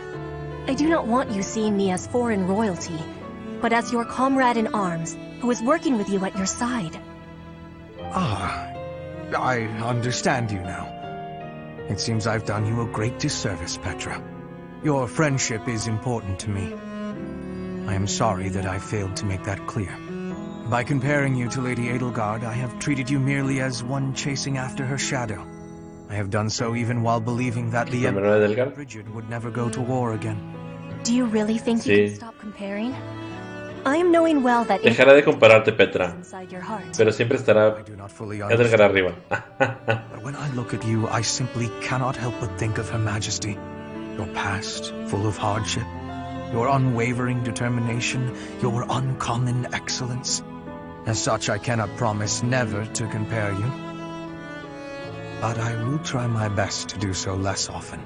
I do not want you seeing me as foreign royalty, but as your comrade in arms, who is working with you at your side. Ah, I understand you now. It seems I've done you a great disservice, Petra. Your friendship is important to me. I am sorry that I failed to make that clear. By comparing you to Lady Edelgard, I have treated you merely as one chasing after her shadow. I have done so even while believing that the Emperor Brigid would never go to war again. Do you really think you can stop comparing? I am knowing well that dejará de compararte, Petra, pero siempre estará Edelgard arriba. But when I look at you, I simply cannot help but think of Her Majesty. Your past, full of hardship, your unwavering determination, your uncommon excellence. As such, I cannot promise never to compare you. But I will try my best to do so less often.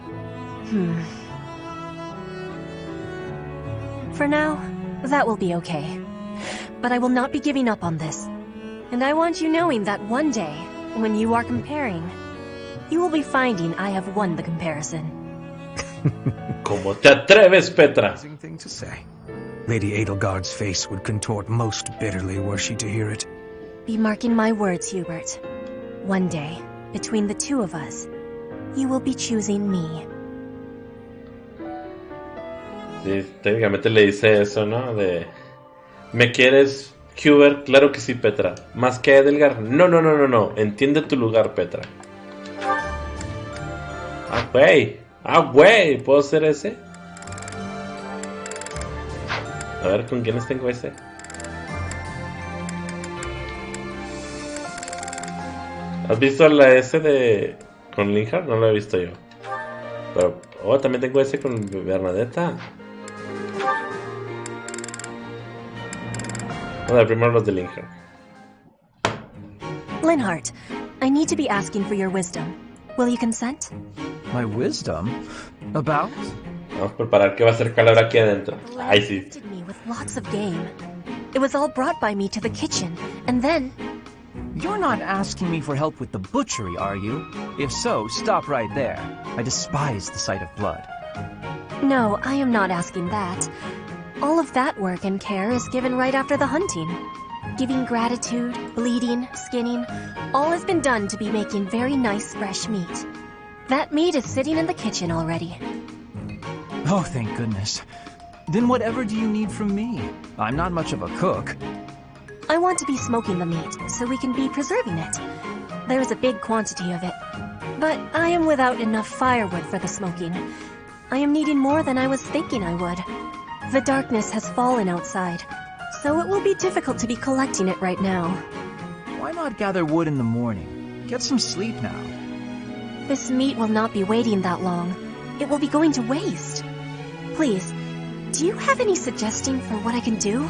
For now, that will be okay. But I will not be giving up on this. And I want you knowing that one day, when you are comparing, you will be finding I have won the comparison. ¿Cómo te atreves, Petra? Thing to say. Lady Edelgard's face would contort most bitterly were she to hear it. Be marking my words, Hubert. One day, between the two of us, you will be choosing me. Sí, técnicamente le dice eso, ¿no? De... ¿Me quieres, Hubert? Claro que sí, Petra. ¿Más que Edelgard? No. Entiende tu lugar, Petra. Güey. ¿Puedo ser ese? A ver, ¿con quiénes tengo ese? ¿Has visto la S de... con Linhard? No lo he visto yo. Pero... también tengo ese con Bernadetta. Vamos a ver primero los de Linhard. Linhard, I need to be asking for your wisdom. Will you consent? My wisdom? About? Vamos a preparar que va a ser calor aquí adentro. Ay, sí. Me with lots of game. It was all brought by me to the kitchen, and then... You're not asking me for help with the butchery, are you? If so, stop right there. I despise the sight of blood. No, I am not asking that. All of that work and care is given right after the hunting. Giving gratitude, bleeding, skinning, all has been done to be making very nice fresh meat. That meat is sitting in the kitchen already. Oh, thank goodness. Then whatever do you need from me? I'm not much of a cook. I want to be smoking the meat, so we can be preserving it. There is a big quantity of it. But I am without enough firewood for the smoking. I am needing more than I was thinking I would. The darkness has fallen outside, so it will be difficult to be collecting it right now. Why not gather wood in the morning? Get some sleep now. This meat will not be waiting that long. It will be going to waste. Please, do you have any suggestion for what I can do?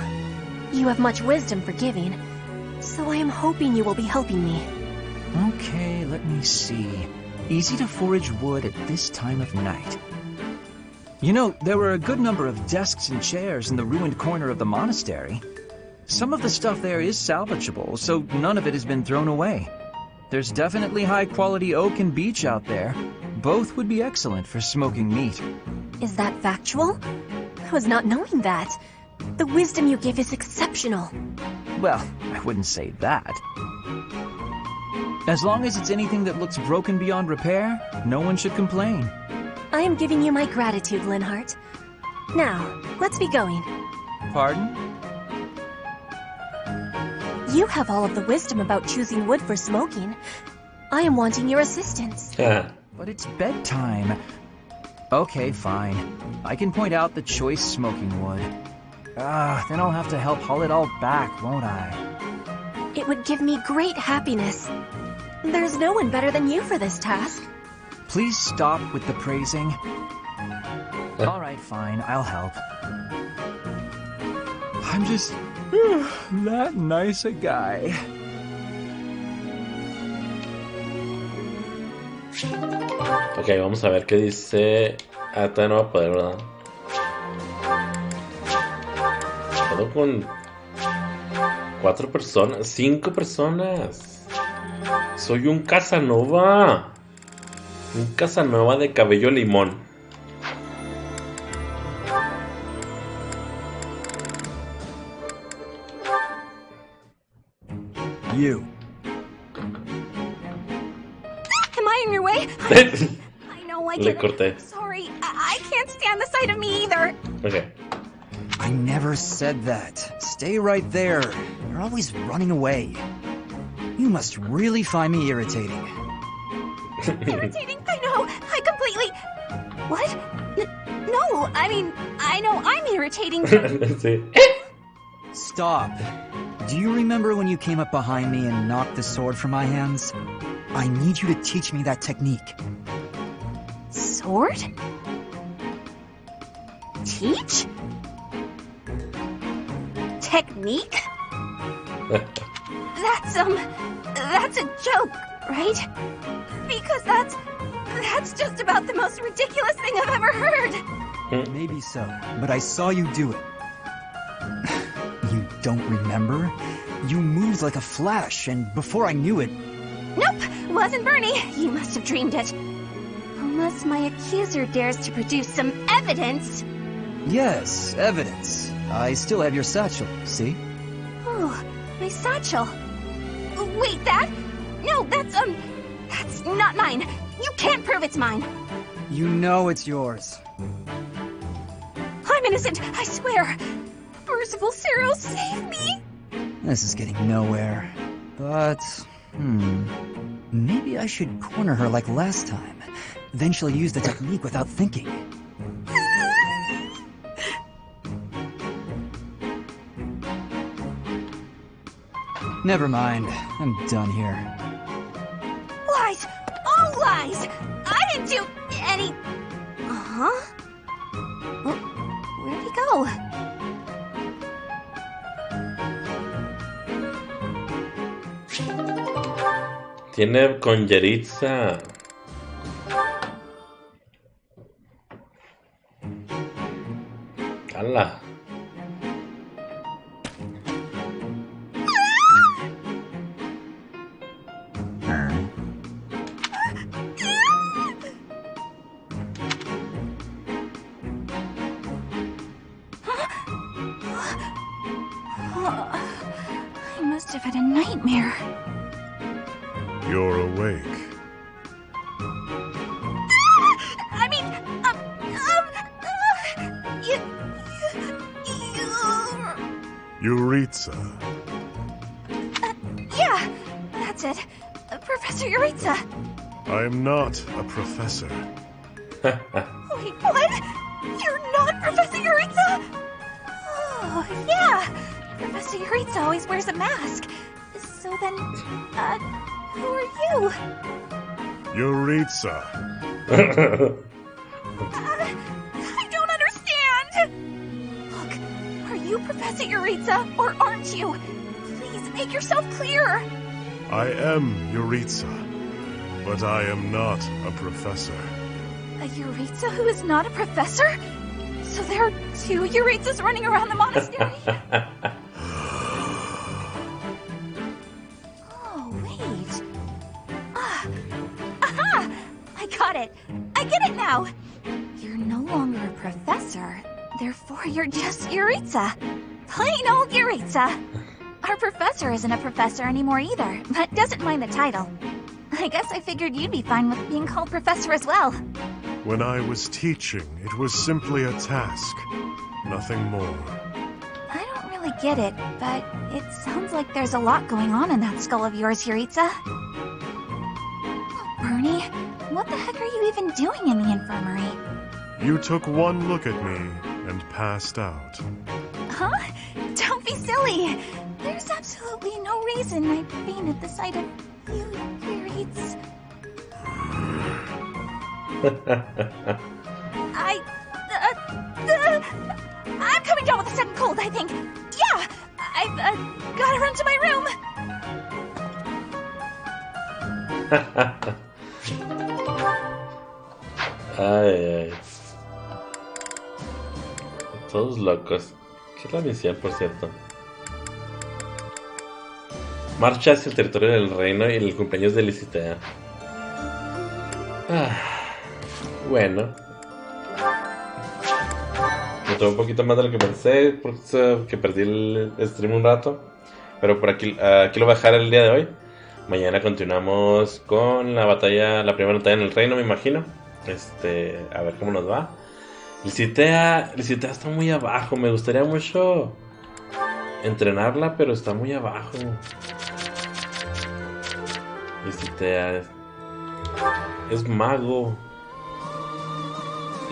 You have much wisdom for giving, so I am hoping you will be helping me. Okay, let me see. Easy to forage wood at this time of night. You know, there were a good number of desks and chairs in the ruined corner of the monastery. Some of the stuff there is salvageable, so none of it has been thrown away. There's definitely high-quality oak and beech out there. Both would be excellent for smoking meat. Is that factual? I was not knowing that. The wisdom you give is exceptional. Well, I wouldn't say that. As long as it's anything that looks broken beyond repair, no one should complain. I am giving you my gratitude, Linhart. Now, let's be going. Pardon? You have all of the wisdom about choosing wood for smoking. I am wanting your assistance. But it's bedtime. Okay, fine. I can point out the choice smoking wood. Then I'll have to help haul it all back, won't I? It would give me great happiness. There's no one better than you for this task. Please stop with the praising. Alright, fine, I'll help. I'm just that nice a guy. Ok, vamos a ver qué dice. Todavía no va a poder, ¿verdad? Quedó con 4 personas, 5 personas. Soy un Casanova. Un Casanova de cabello limón. You. Am I in your way? I know I Le get corté. it. Sorry, I can't stand the sight of me either. Okay. I never said that. Stay right there. You're always running away. You must really find me irritating. Irritating? I know. I completely... What? No, I mean, I know I'm irritating. Sí. Stop. Do you remember when you came up behind me and knocked the sword from my hands? I need you to teach me that technique. Sword? Teach? Technique? That's a joke, right? Because that's just about the most ridiculous thing I've ever heard. Maybe so, but I saw you do it. You don't remember? You moved like a flash, and before I knew it... Nope, wasn't Bernie. You must have dreamed it. Unless my accuser dares to produce some evidence. Yes, evidence. I still have your satchel, see? Oh, my satchel. Wait, that? No, that's not mine. You can't prove it's mine. You know it's yours. I'm innocent, I swear. Percival Cero, save me! This is getting nowhere. But, maybe I should corner her like last time. Then she'll use the technique without thinking. Never mind. I'm done here. Lies! All lies! I didn't do any... Uh-huh? Where'd he go? Tiene con Yeritza. ¡Hala! I must have had a nightmare. You're awake. I mean, Yuritsa. Yeah, that's it. Professor Yuritsa. I am not a professor. Wait, what? You're not Professor Yuritsa? Oh, yeah. Professor Yuritsa always wears a mask. So then, who are you? Yuritsa. I don't understand! Look, are you Professor Yuritsa, or aren't you? Please make yourself clear! I am Yuritsa, but I am not a professor. A Yuritsa who is not a professor? So there are 2 Yuritsas running around the monastery? Oh, wait. Aha! I got it. I get it now. You're no longer a professor. Therefore, you're just Yuritsa. Plain old Yuritsa. Our professor isn't a professor anymore either, but doesn't mind the title. I guess I figured you'd be fine with being called professor as well. When I was teaching, it was simply a task. Nothing more. I don't really get it, but it sounds like there's a lot going on in that skull of yours, Yuritsa. Bernie, what the heck are you even doing in the infirmary? You took one look at me and passed out. Huh? Don't be silly! There's absolutely no reason I'd faint at the sight of you, Yuritsa. I'm coming down with a sudden cold, I think. Yeah! I've gotta run to my room. Ay. Todos locos. ¿Qué es la misión, por cierto? Marcha hacia el territorio del reino y el cumpleaños de Licitea. Bueno. Me tomó un poquito más de lo que pensé, porque perdí el stream un rato. Pero por aquí lo voy a dejar el día de hoy. Mañana continuamos con la batalla, la primera batalla en el reino, me imagino. A ver cómo nos va. Licitea está muy abajo. Me gustaría mucho entrenarla, pero está muy abajo. Licitea es mago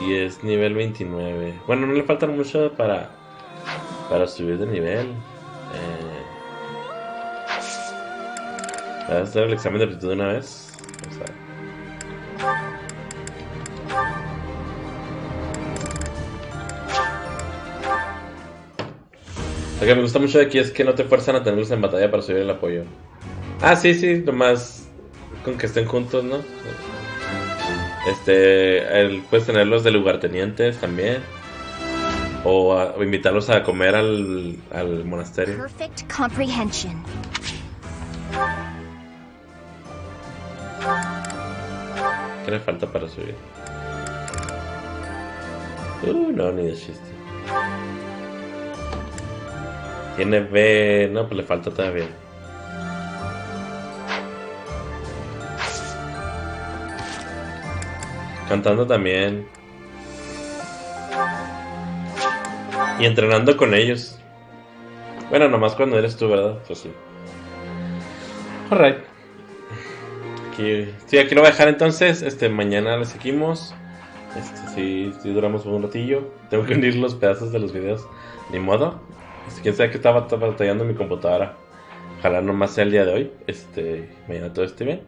y es nivel 29. Bueno, no le faltan mucho para subir de nivel. Voy a hacer el examen de aptitud de una vez. Vamos a ver. Lo que me gusta mucho de aquí es que no te fuerzan a tenerlos en batalla para subir el apoyo. Ah, sí, nomás con que estén juntos, ¿no? Puedes tenerlos de lugartenientes también. O invitarlos a comer al monasterio. Perfect comprehension. ¿Qué le falta para subir? No, ni de chiste. Tiene B, no, pues le falta todavía. Cantando también. Y entrenando con ellos. Bueno, nomás cuando eres tú, ¿verdad? Pues sí. Alright. Aquí lo voy a dejar entonces. Mañana le seguimos. Sí, duramos un ratillo. Tengo que unir los pedazos de los videos. Ni modo. Quién sabe que estaba batallando mi computadora. Ojalá nomás sea el día de hoy. Mañana todo esté bien.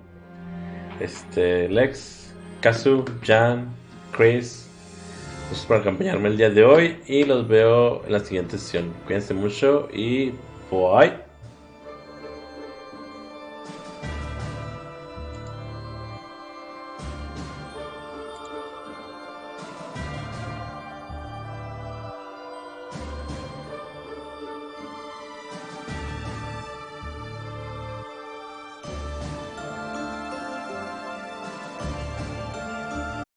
Lex, Kazu, Jan, Chris, gracias por acompañarme el día de hoy. Y los veo en la siguiente sesión. Cuídense mucho y bye.